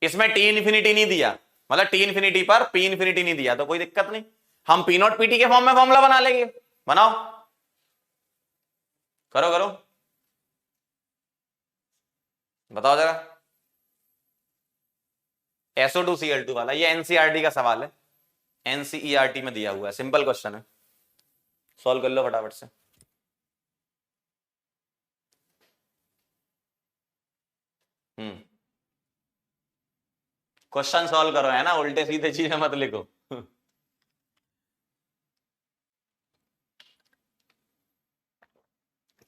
इसमें टी इन्फिनिटी नहीं दिया, मतलब टी इन्फिनिटी पर पी इन्फिनिटी नहीं दिया तो कोई दिक्कत नहीं, हम पी नॉट पीटी के फॉर्म में फॉर्मूला बना लेंगे। बनाओ, करो करो, बताओ जरा। SO2Cl2 वाला, ये एनसीईआरटी का सवाल है, एनसीईआरटी में दिया हुआ है, सिंपल क्वेश्चन है, सॉल्व कर लो फटाफट से। क्वेश्चन सॉल्व करो, है ना, उल्टे सीधे चीजें मत लिखो।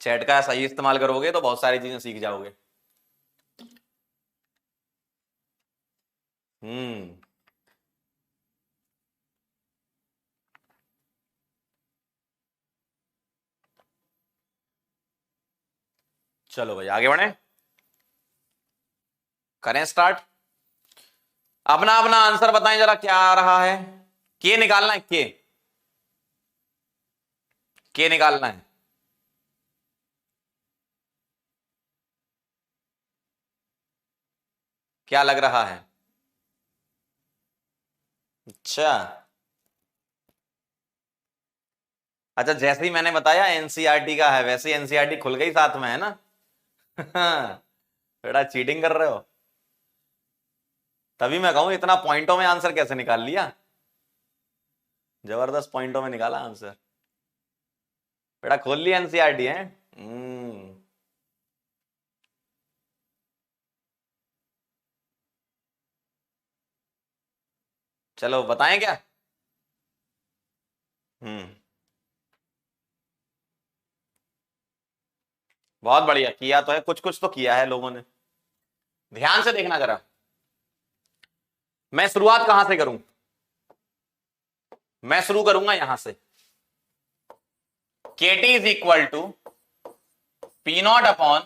चैट का सही इस्तेमाल करोगे तो बहुत सारी चीजें सीख जाओगे। चलो भाई आगे बढ़े, करें स्टार्ट। अपना अपना आंसर बताएं जरा, क्या आ रहा है। के निकालना है, के निकालना है। क्या लग रहा है? अच्छा अच्छा, जैसे ही मैंने बताया एनसीईआरटी का है, वैसे एनसीईआरटी खुल गई साथ में, है ना। बेटा चीटिंग कर रहे हो। तभी मैं कहूं इतना पॉइंटों में आंसर कैसे निकाल लिया, जबरदस्त पॉइंटों में निकाला आंसर। बेटा खोल लिया एनसीईआरटी है। चलो बताएं क्या। बहुत बढ़िया किया तो है, कुछ कुछ तो किया है लोगों ने। ध्यान से देखना जरा, मैं शुरुआत कहां से करूं, मैं शुरू करूंगा यहां से। KT is equal to P not upon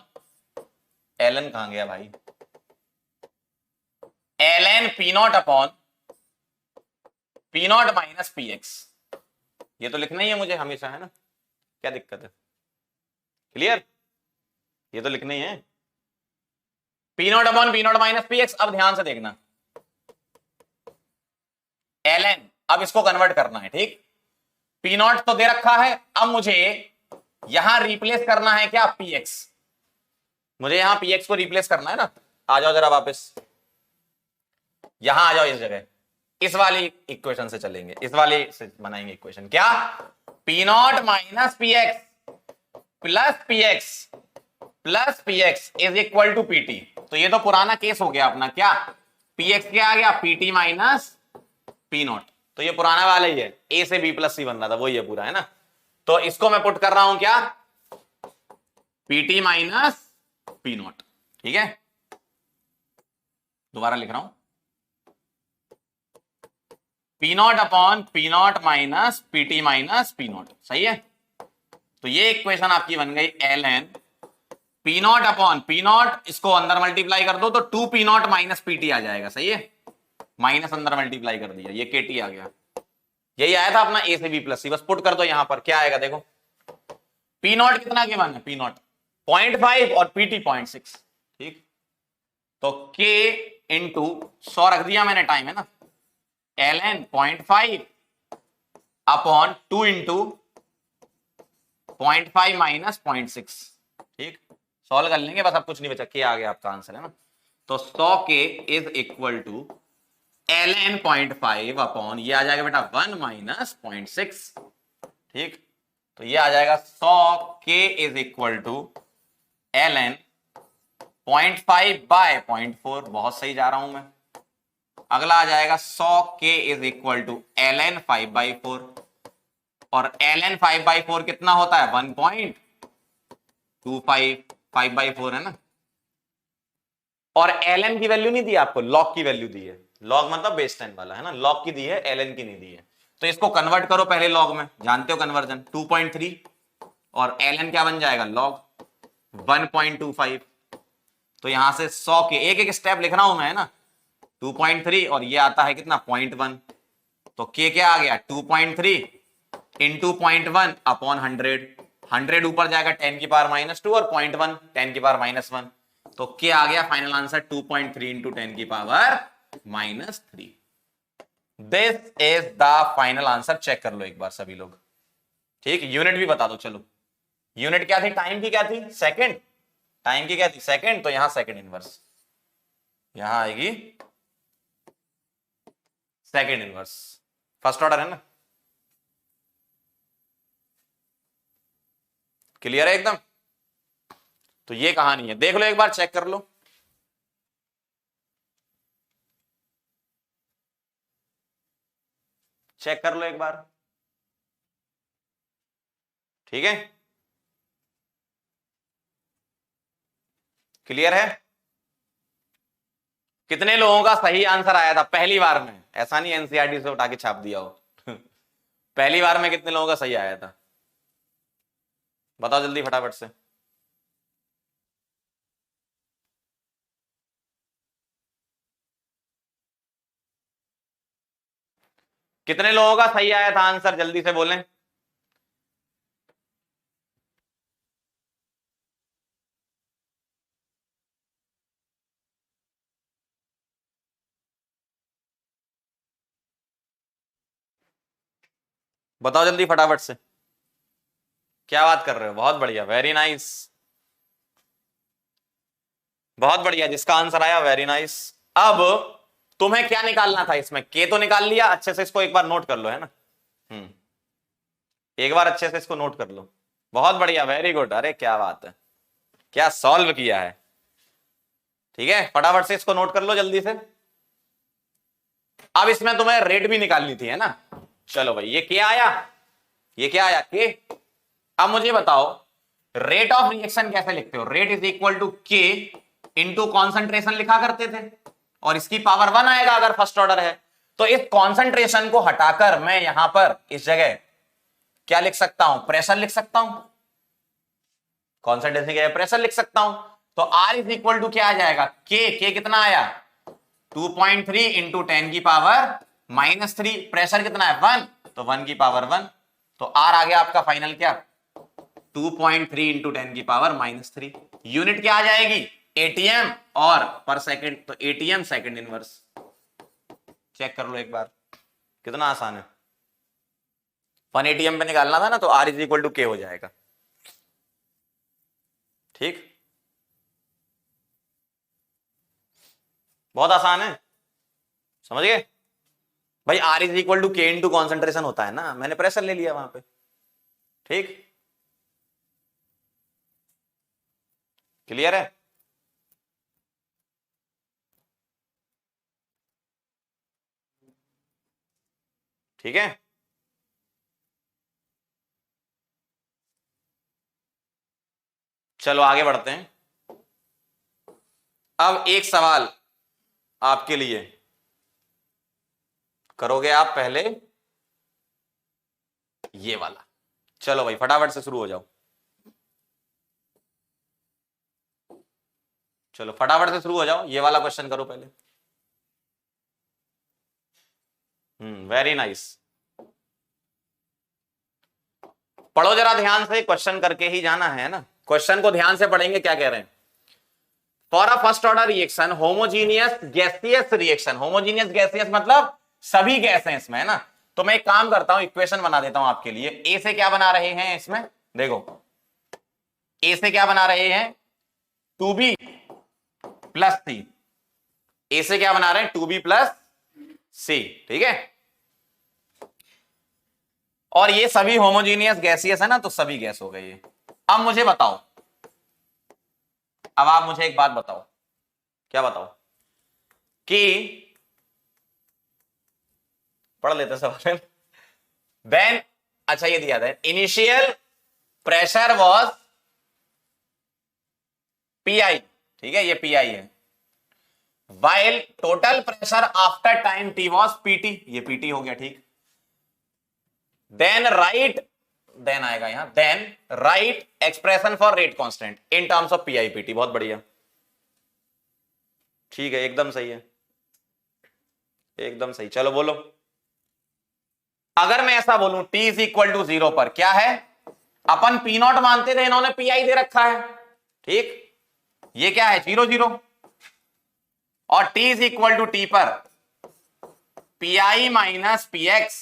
ln, कहां गया भाई, ln P not upon P not minus P X. ये तो लिखना ही है मुझे हमेशा, है ना, क्या दिक्कत है। क्लियर, ये तो लिखना ही है, P not upon P not minus P x. अब ध्यान से देखना, ln, अब इसको कन्वर्ट करना है, ठीक। पी नॉट तो दे रखा है, अब मुझे यहां रिप्लेस करना है क्या, px, मुझे यहां px को रिप्लेस करना है ना। आ जाओ जरा वापस, यहां आ जाओ इस जगह, इस वाली इक्वेशन से चलेंगे, इस वाली से बनाएंगे इक्वेशन, क्या, P not minus P X plus P X is equal to PT. तो ये तो पुराना केस हो गया अपना, क्या, पी एक्स क्या आ गया, पीटी माइनस पी नॉट, तो ये पुराना वाला ही है, ए से बी प्लस सी बन रहा था, वही है पूरा, है ना। तो इसको मैं पुट कर रहा हूं क्या, पीटी माइनस पी नॉट, ठीक है। दोबारा लिख रहा हूं, P not upon P not minus PT minus P not, सही है। तो ये इक्वेशन आपकी बन गई L N P not upon P not, इसको अंदर मल्टीप्लाई कर दो तो 2 पी नॉट माइनस पीटी आ जाएगा, सही है। माइनस अंदर मल्टीप्लाई कर दिया, ये केटी आ गया, यही आया था अपना ए से बी प्लस सी, बस पुट कर दो यहां पर, क्या आएगा देखो, पी नॉट कितना के मान है, पी नॉट 0.5 और पीटी 0.6, ठीक। तो के इंटू 100 रख दिया मैंने, टाइम है ना, L N 0.5 upon 2 into 0.5 minus 0.6, ठीक। सॉल्व कर लेंगे बस, अब कुछ नहीं बचा, के आ गया आपका आंसर, है ना। तो 100 K is equal to L N 0.5 upon, ये आ जाएगा बेटा 1 माइनस 0.6, ठीक। तो ये आ जाएगा 100 K is equal to L N 0.5 by 0.4, बहुत सही जा रहा हूं मैं। अगला आ जाएगा 100 K is equal to L N 5/4, और एल एन 5/4 कितना होता है, 1.25, 5/4 है ना। और एल एन की वैल्यू नहीं दी आपको, लॉग की वैल्यू दी है, लॉग मतलब बेस 10 वाला, है ना, लॉग की दी है, एल एन की नहीं दी है। तो इसको कन्वर्ट करो पहले लॉग में, जानते हो कन्वर्जन, 2.3 और एल एन क्या बन जाएगा, लॉग 1.25। तो यहां से 100 के एक एक स्टेप लिख रहा हूं मैं, है ना, 2.3 और ये आता है कितना, 0.1, तो के क्या आ गया, 2.3 इंटू 0.1 अपॉन 100 ऊपर जाएगा 10 की पावर -2 और 0.1 10 की पावर -1, तो के आ गया फाइनल आंसर 2.3 इंटू 10 की power -3। This is the final answer, check कर लो एक बार सभी लोग, ठीक। यूनिट भी बता दो, चलो यूनिट क्या थी, टाइम की क्या थी, सेकंड, टाइम की क्या थी, सेकंड, तो यहां सेकंड इनवर्स, यहां आएगी सेकंड इनवर्स, फर्स्ट ऑर्डर है ना, क्लियर है एकदम। तो ये कहानी है, देख लो एक बार, चेक कर लो, चेक कर लो एक बार, ठीक है, क्लियर है। कितने लोगों का सही आंसर आया था पहली बार में, ऐसा नहीं एनसीईआरटी से उठा के छाप दिया हो पहली बार में कितने लोगों का सही आया था, बताओ जल्दी फटाफट से। कितने लोगों का सही आया था आंसर, जल्दी से बोलें। बताओ जल्दी फटाफट से, क्या बात कर रहे हो, बहुत बढ़िया, वेरी नाइस, बहुत बढ़िया, जिसका आंसर आया वेरी नाइस। अब तुम्हें क्या निकालना था इसमें, के तो निकाल लिया, अच्छे से इसको एक बार नोट कर लो, है ना, एक बार अच्छे से इसको नोट कर लो, बहुत बढ़िया, वेरी गुड, अरे क्या बात है, क्या सॉल्व किया है, ठीक है, फटाफट से इसको नोट कर लो जल्दी से। अब इसमें तुम्हें रेट भी निकालनी थी, है ना, चलो भाई, ये क्या आया, ये क्या आया, के। अब मुझे बताओ रेट ऑफ रिएक्शन कैसे लिखते हो, रेट इज इक्वल टू के इंटू कॉन्सेंट्रेशन लिखा करते थे, और इसकी पावर 1 आएगा अगर फर्स्ट ऑर्डर है। तो इस कॉन्सेंट्रेशन को हटाकर मैं यहां पर इस जगह क्या लिख सकता हूं, प्रेशर लिख सकता हूं, कॉन्सेंट्रेशन क्या है, प्रेशर लिख सकता हूं। तो R इज इक्वल टू क्या आ जाएगा, के कितना आया, 2.3 इंटू 10 की पावर -3, प्रेशर कितना है 1, तो 1 की पावर 1, तो R आ गया आपका फाइनल क्या, 2.3 इंटू 10 की पावर -3। यूनिट क्या आ जाएगी, एटीएम और पर सेकंड, तो एटीएम सेकंड इनवर्स, चेक कर लो एक बार, कितना आसान है। 180m पे निकालना था ना, तो R इज इक्वल टू के हो जाएगा। ठीक, बहुत आसान है, समझ गए भाई। R इज इक्वल टू के इंटू कॉन्सेंट्रेशन होता है ना, मैंने प्रेशर ले लिया वहां पे। ठीक, क्लियर है। ठीक है, चलो आगे बढ़ते हैं। अब एक सवाल आपके लिए, करोगे आप पहले ये वाला। चलो भाई फटाफट से शुरू हो जाओ, चलो फटाफट से शुरू हो जाओ, ये वाला क्वेश्चन करो पहले। Very nice. पढ़ो जरा ध्यान से, क्वेश्चन करके ही जाना है ना, क्वेश्चन को ध्यान से पढ़ेंगे क्या कह रहे हैं। For a first order reaction homogeneous gaseous reaction, homogeneous gaseous मतलब सभी गैस हैं इसमें, है ना। तो मैं एक काम करता हूं, इक्वेशन बना देता हूं आपके लिए। ए से क्या बना रहे हैं इसमें, देखो ए से क्या बना रहे हैं, 2b प्लस सी। ए से क्या बना रहे हैं, 2b प्लस सी, ठीक है। और ये सभी होमोजीनियस गैसियस है ना, तो सभी गैस हो गई। अब मुझे बताओ, अब आप मुझे एक बात बताओ, क्या बताओ कि पढ़ लेते सवाल। देन अच्छा ये दिया था, इनिशियल प्रेशर वॉज पीआई, ठीक है, ये पीआई है। While total pressure after time T was PT, ये पीटी हो गया, ठीक। देन राइट, देन आएगा यहां, then write expression for rate constant in terms of PI PT. बहुत बढ़िया, ठीक है, एकदम सही है, एकदम सही। चलो बोलो, अगर मैं ऐसा बोलूं t इज इक्वल टू 0 पर क्या है, अपन पी नॉट मानते थे, इन्होंने पीआई दे रखा है, ठीक। ये क्या है, 0 0, और t is equal to T पर पीआई माइनस पीएक्स,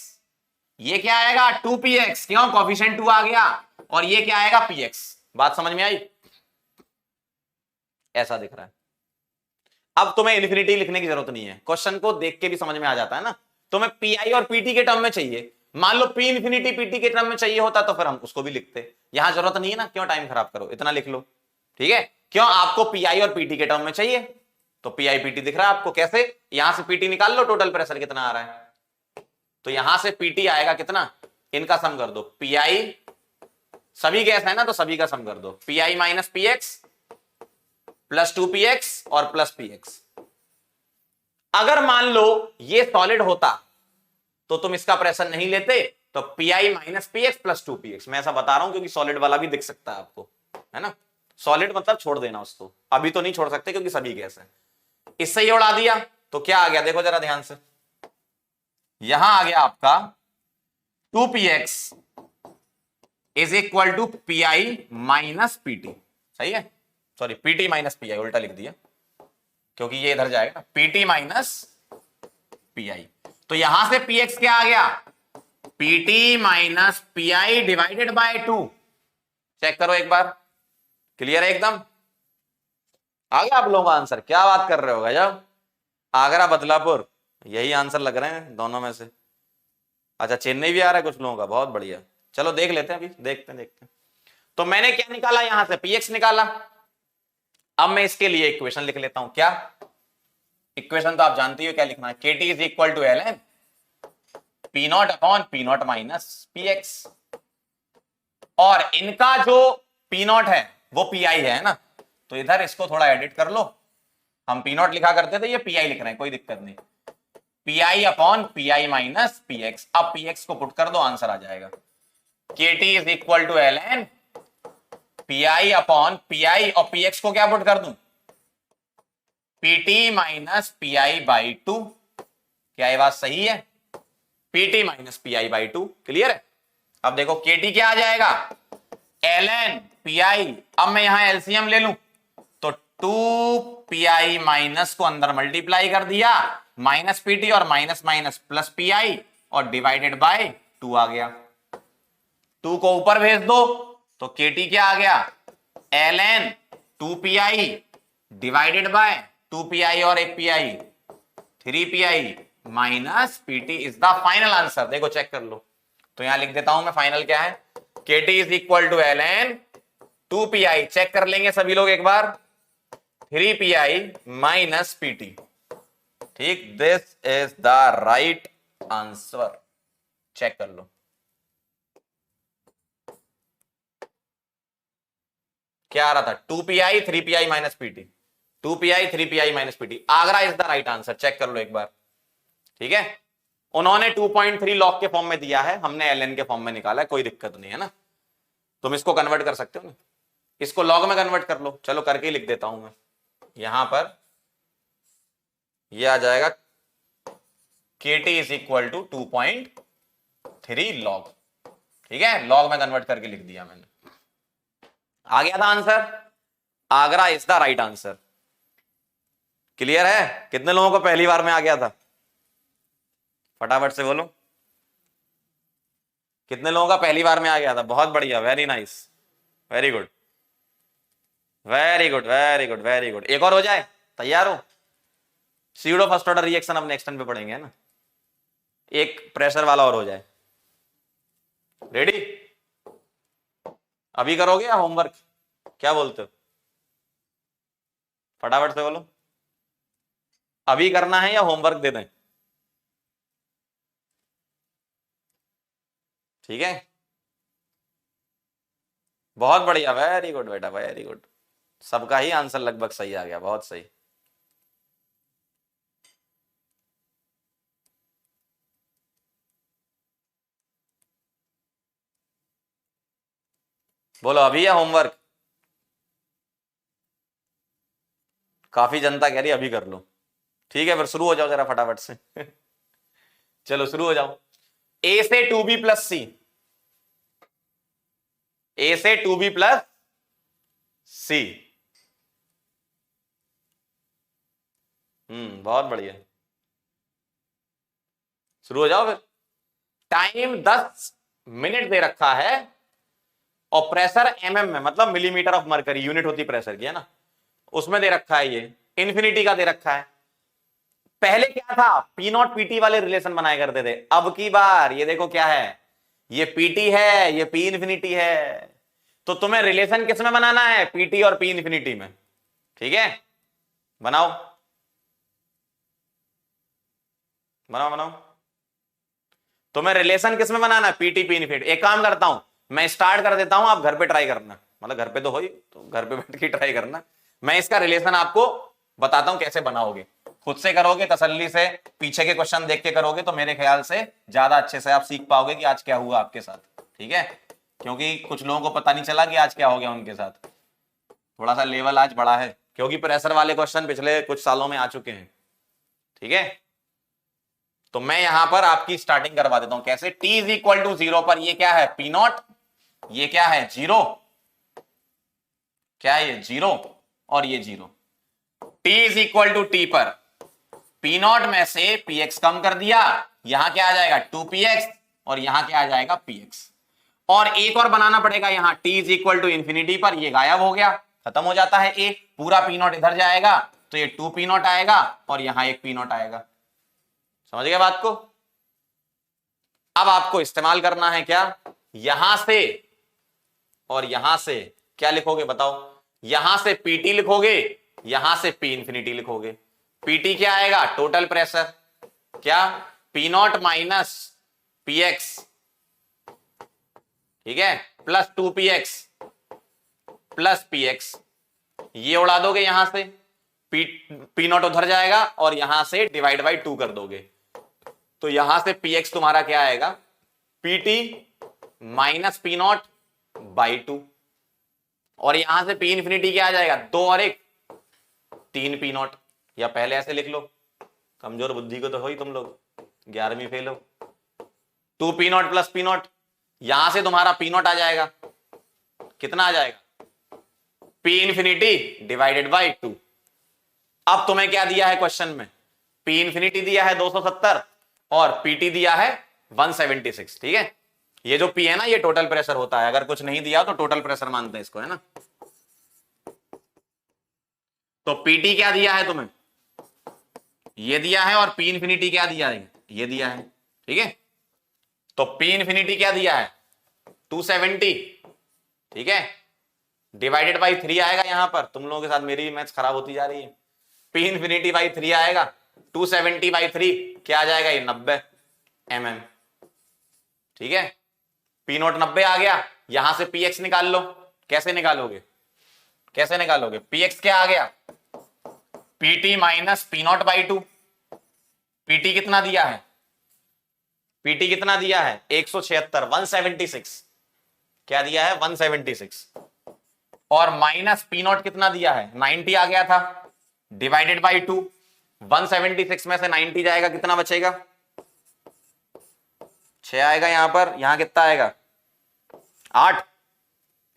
ये क्या आएगा 2px, क्यों, कॉफिशिएंट 2 आ गया, और ये क्या आएगा px। बात समझ में आई, ऐसा दिख रहा है। अब तुम्हें इन्फिनिटी लिखने की जरूरत नहीं है, क्वेश्चन को देख के भी समझ में आ जाता है ना। तुम्हें पीआई और पीटी के टर्म में चाहिए, मान लो पी इन्फिनिटी पीटी के टर्म में चाहिए होता तो फिर हम उसको भी लिखते, यहां जरूरत नहीं है ना, क्यों टाइम खराब करो, इतना लिख लो, ठीक है। क्यों, आपको पीआई और पीटी के टर्म में चाहिए, तो पीआई पीटी दिख रहा है आपको, कैसे, यहां से पीटी निकाल लो, टोटल प्रेशर कितना आ रहा है, तो यहां से पीटी आएगा कितना, इनका सम कर दो, पीआई सभी गैस है ना, तो सभी का सम कर दो, pi minus px plus 2px और प्लस px। अगर मान लो ये सॉलिड होता तो तुम इसका प्रेशर नहीं लेते, तो pi minus px plus 2px। मैं ऐसा बता रहा हूं क्योंकि सॉलिड वाला भी दिख सकता है आपको, है ना। सॉलिड मतलब छोड़ देना उसको, अभी तो नहीं छोड़ सकते क्योंकि सभी गैस है। इससे ये उड़ा दिया तो क्या आ गया, देखो जरा ध्यान से, यहां आ गया आपका 2px is equal to pi minus p t, सही है, सॉरी पीटी माइनस पीआई, उल्टा लिख दिया क्योंकि ये इधर जाएगा, पीटी माइनस पीआई। तो यहां से px क्या आ गया, p t minus pi divided by 2। Check करो एक बार, क्लियर है एकदम, आ गया आप लोगों का आंसर। क्या बात कर रहे हो गजब, आगरा बदलापुर यही आंसर लग रहे हैं दोनों में से। अच्छा चेन्नई भी आ रहा है कुछ लोगों का, बहुत बढ़िया। चलो देख लेते हैं, अभी देखते हैं। तो मैंने क्या निकाला, यहां से px निकाला। अब मैं इसके लिए इक्वेशन लिख लेता हूं, क्या इक्वेशन तो आप जानती हो क्या लिखना है, kt is equal to ln P not upon P not minus px, और इनका जो पी नॉट है वो पीआई है ना, तो इधर इसको थोड़ा एडिट कर लो, हम पी नॉट लिखा करते थे, ये पीआई लिख रहे हैं, कोई दिक्कत नहीं, pi upon pi minus px। अब px को पुट कर दो, आंसर आ जाएगा, kt is equal to ln pi upon pi, और px को क्या पुट कर दूं, पीटी माइनस पीआई बाई 2। क्या ये बात सही है, PT minus pi by 2, clear है। अब देखो केटी क्या आ जाएगा, ln पीआई, अब मैं यहां एलसीएम ले लूं तो 2pi माइनस को अंदर मल्टीप्लाई कर दिया, माइनस पीटी और माइनस माइनस प्लस पीआई, और डिवाइडेड बाय 2 आ गया। 2 को ऊपर भेज दो तो केटी क्या आ गया, ln 2pi divided by 2pi और 1pi 3pi minus PT is the final answer. देखो चेक कर लो, तो यहां लिख देता हूं मैं फाइनल क्या है, KT is equal to ln 2pi, check कर लेंगे सभी लोग एक बार, 3pi माइनस पीटी। ठीक, this is the right answer, check कर लो। क्या आ रहा था, 2pi 3pi minus PT, 2pi 3pi minus PT, आगरा is the right answer, check कर लो एक बार। ठीक है, उन्होंने 2.3 लॉग के फॉर्म में दिया है, हमने ln के फॉर्म में निकाला है, कोई दिक्कत नहीं है ना। तुम इसको कन्वर्ट कर सकते हो ना, इसको लॉग में कन्वर्ट कर लो। चलो करके ही लिख देता हूं मैं, यहां पर ये आ जाएगा kt is equal to 2.3 log. ठीक है, लॉग में कन्वर्ट करके लिख दिया मैंने, आ गया था answer. Agra is the right answer. Clear है, कितने लोगों को पहली बार में आ गया था, फटाफट से बोलो, कितने लोगों का पहली बार में आ गया था? बहुत बढ़िया, very nice, very good, very good, very good, very good. एक और हो जाए, तैयार हो? सीडो फर्स्ट ऑर्डर रिएक्शन अब नेक्स्ट टाइम पे पढ़ेंगे, है ना। एक प्रेशर वाला और हो जाए, रेडी? अभी करोगे या होमवर्क, क्या बोलते हो? फटाफट से बोलो, अभी करना है या होमवर्क दे दें? ठीक है, बहुत बढ़िया, वेरी गुड बेटा, वेरी गुड। सबका ही आंसर लगभग सही आ गया, बहुत सही। बोलो अभी या होमवर्क? काफी जनता कह रही है अभी कर लो। ठीक है, फिर शुरू हो जाओ जरा फटाफट से चलो शुरू हो जाओ। ए से 2b प्लस सी, ए से 2b प्लस सी। बहुत बढ़िया, शुरू हो जाओ फिर। टाइम 10 मिनट दे रखा है और प्रेशर एमएम में, मतलब मिलीमीटर ऑफ मरकरी, यूनिट होती प्रेशर की, है ना, उसमें दे रखा है, ये इन्फिनिटी का दे रखा है। पहले क्या था, पी नॉट पीटी वाले रिलेशन बनाए करते थे, अब की बार ये देखो क्या है, ये पीटी है, ये पी इन्फिनिटी है। तो तुम्हें रिलेशन किस में बनाना है, पीटी और पी इन्फिनिटी में। ठीक है, बनाओ बनाओ बनाओ, तुम्हें रिलेशन किस में बनाना है, पीटी पी इन्फिनिटी। एक काम करता हूं, मैं स्टार्ट कर देता हूं, आप घर पे ट्राई करना, मतलब घर पे तो हो ही, तो घर पे बैठ के ट्राई करना। मैं इसका रिलेशन आपको बताता हूं कैसे बनाओगे, खुद से करोगे तसल्ली से, पीछे के क्वेश्चन देख के करोगे तो मेरे ख्याल से ज्यादा अच्छे से आप सीख पाओगे कि आज क्या हुआ आपके साथ। ठीक है, क्योंकि कुछ लोगों को पता नहीं चला कि आज क्या हो गया उनके साथ, थोड़ा सा लेवल आज बढ़ा है, क्योंकि प्रेशर वाले क्वेश्चन पिछले कुछ सालों में आ चुके हैं। ठीक है, तो मैं यहां पर आपकी स्टार्टिंग करवा देता हूं कैसे। t इज इक्वल टू 0 पर ये क्या है, पी नॉट, ये क्या है, 0, क्या है ये 0 और ये 0। t is equal to T पर पी नॉट में से px कम कर दिया, यहां क्या आ जाएगा 2px और यहां क्या आ जाएगा px। और एक और बनाना पड़ेगा यहां, t is equal to infinity पर, ये गायब हो गया, खत्म हो जाता है a, पूरा पी नॉट इधर जाएगा तो ये 2 पी नॉट आएगा और यहां एक पी नॉट आएगा। समझ गए बात को? अब आपको इस्तेमाल करना है क्या, यहां से और यहां से क्या लिखोगे बताओ, यहां से पीटी लिखोगे, यहां से पी इंफिनिटी लिखोगे। पीटी क्या आएगा, टोटल प्रेशर, क्या, P not minus P X, ठीक है, प्लस 2px प्लस px, ये उड़ा दोगे यहां से, पी नॉट उधर जाएगा और यहां से डिवाइड बाई 2 कर दोगे, तो यहां से px तुम्हारा क्या आएगा, pt minus P not by 2, और यहां से पी इंफिनिटी क्या आ जाएगा, 2 और 1 3 पी नॉट, या पहले ऐसे लिख लो, कमजोर बुद्धि को तो हो ही तुम लोग, 11वीं फेल हो। 2 P not plus P not, यहां से तुम्हारा पी नॉट आ जाएगा, कितना आ जाएगा, पी इंफिनिटी डिवाइडेड बाई 2। अब तुम्हें क्या दिया है क्वेश्चन में, पी इंफिनिटी दिया है 270 और पीटी दिया है 176, ठीक है। ये जो P है ना, ये टोटल प्रेशर होता है, अगर कुछ नहीं दिया तो टोटल प्रेशर मानते हैं इसको, है ना। तो PT क्या दिया है तुम्हें, ये दिया है, और P इंफिनिटी क्या दिया है, ये दिया है, ठीक है। तो P इंफिनिटी क्या दिया है, 270, ठीक है, डिवाइडेड बाई 3 आएगा। यहां पर तुम लोगों के साथ मेरी भी मैथ्स खराब होती जा रही है। P इंफिनिटी बाई 3 आएगा, 270 बाई 3 क्या आ जाएगा, ये 90 mm, ठीक है। P नोट 90 आ गया, यहां से PX निकाल लो। कैसे निकालोगे, कैसे निकालोगे, PX क्या आ गया, PT minus P note by 2। PT कितना दिया है, PT कितना दिया है, 176, 176, क्या दिया है, 176, और माइनस P नोट कितना दिया है, 90 आ गया था, डिवाइडेड बाई 2। 176 में से 90 जाएगा, कितना बचेगा, 6 आएगा यहां पर, यहां कितना आएगा, 8,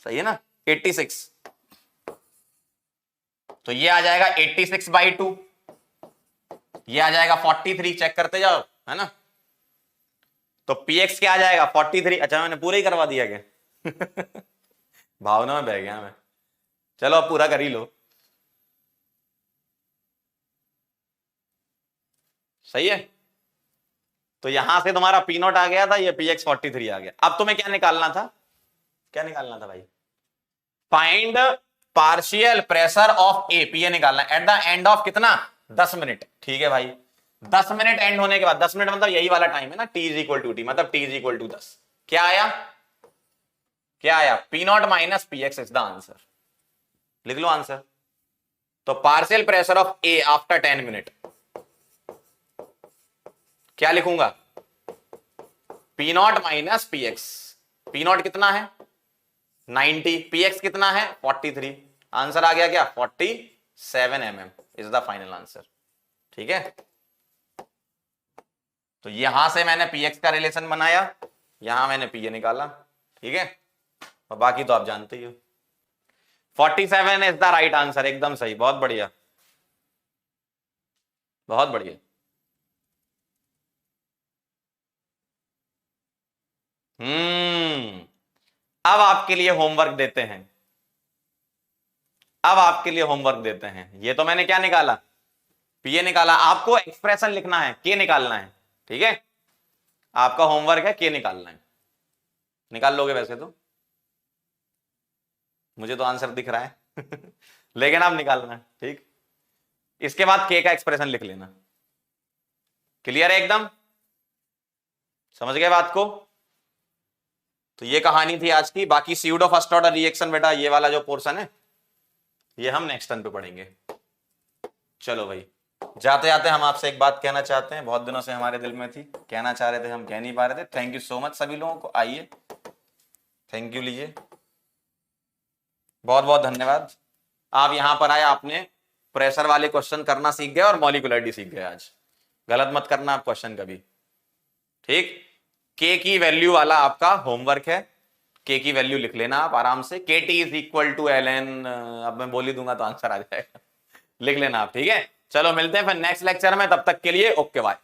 सही है ना, 86। तो ये आ जाएगा 86 बाई 2, ये आ जाएगा 43, चेक करते जाओ, है ना। तो PX क्या आ जाएगा, 43। अच्छा मैंने पूरा ही करवा दिया क्या भावना में बह गया मैं, चलो अब पूरा कर ही लो, सही है। तो यहां से तुम्हारा P नोट आ गया था, ये PX 43 आ गया। अब तुम्हें क्या निकालना था, क्या निकालना था भाई, फाइंड पार्शियल प्रेशर ऑफ ए, पीए निकालना एट द एंड ऑफ कितना, 10 मिनट, ठीक है भाई। 10 मिनट एंड होने के बाद, 10 मिनट मतलब यही वाला टाइम है ना, T is equal to t, मतलब T इज इक्वल टू 10। क्या आया, क्या आया, P nought minus PX is the answer, लिख लो आंसर। तो partial pressure of A after 10 minute क्या लिखूंगा, P nought minus PX। P nought कितना है 90, PX कितना है 43, आंसर आ गया क्या 47 mm is the final answer, ठीक है। तो यहां से मैंने PX का रिलेशन बनाया, यहां मैंने PA निकाला, ठीक है, और बाकी तो आप जानते ही हो। 47 इज द राइट आंसर, एकदम सही, बहुत बढ़िया, बहुत बढ़िया। अब आपके लिए होमवर्क देते हैं, अब आपके लिए होमवर्क देते हैं। ये तो मैंने क्या निकाला, PA निकाला, आपको एक्सप्रेशन लिखना है, K निकालना है, ठीक है। आपका होमवर्क है K निकालना है, निकाल लोगे वैसे तो, मुझे तो आंसर दिख रहा है लेकिन आप निकालना है, ठीक। इसके बाद K का एक्सप्रेशन लिख लेना, क्लियर है एकदम, समझ गए बात को। तो ये कहानी थी आज की। बाकी स्यूडो फर्स्ट ऑर्डर रिएक्शन बेटा, ये वाला जो पोर्शन है ये हम नेक्स्ट टर्न पे पढ़ेंगे। चलो भाई, जाते जाते हम आपसे एक बात कहना चाहते हैं, बहुत दिनों से हमारे दिल में थी, कहना चाह रहे थे, हम कह नहीं पा रहे थे। थैंक यू सो मच सभी लोगों को, आइए थैंक यू लीजिए, बहुत बहुत धन्यवाद। आप यहां पर आए, आपने प्रेशर वाले क्वेश्चन करना सीख गए और मॉलिक्यूलरिटी सीख गए आज। गलत मत करना आप क्वेश्चन कभी, ठीक। K की वैल्यू वाला आपका होमवर्क है, K की वैल्यू लिख लेना आप आराम से, KT is equal to ln, अब मैं बोल ही दूंगा तो आंसर आ जाएगा लिख लेना आप, ठीक है। चलो मिलते हैं फिर नेक्स्ट लेक्चर में, तब तक के लिए ओके बाय।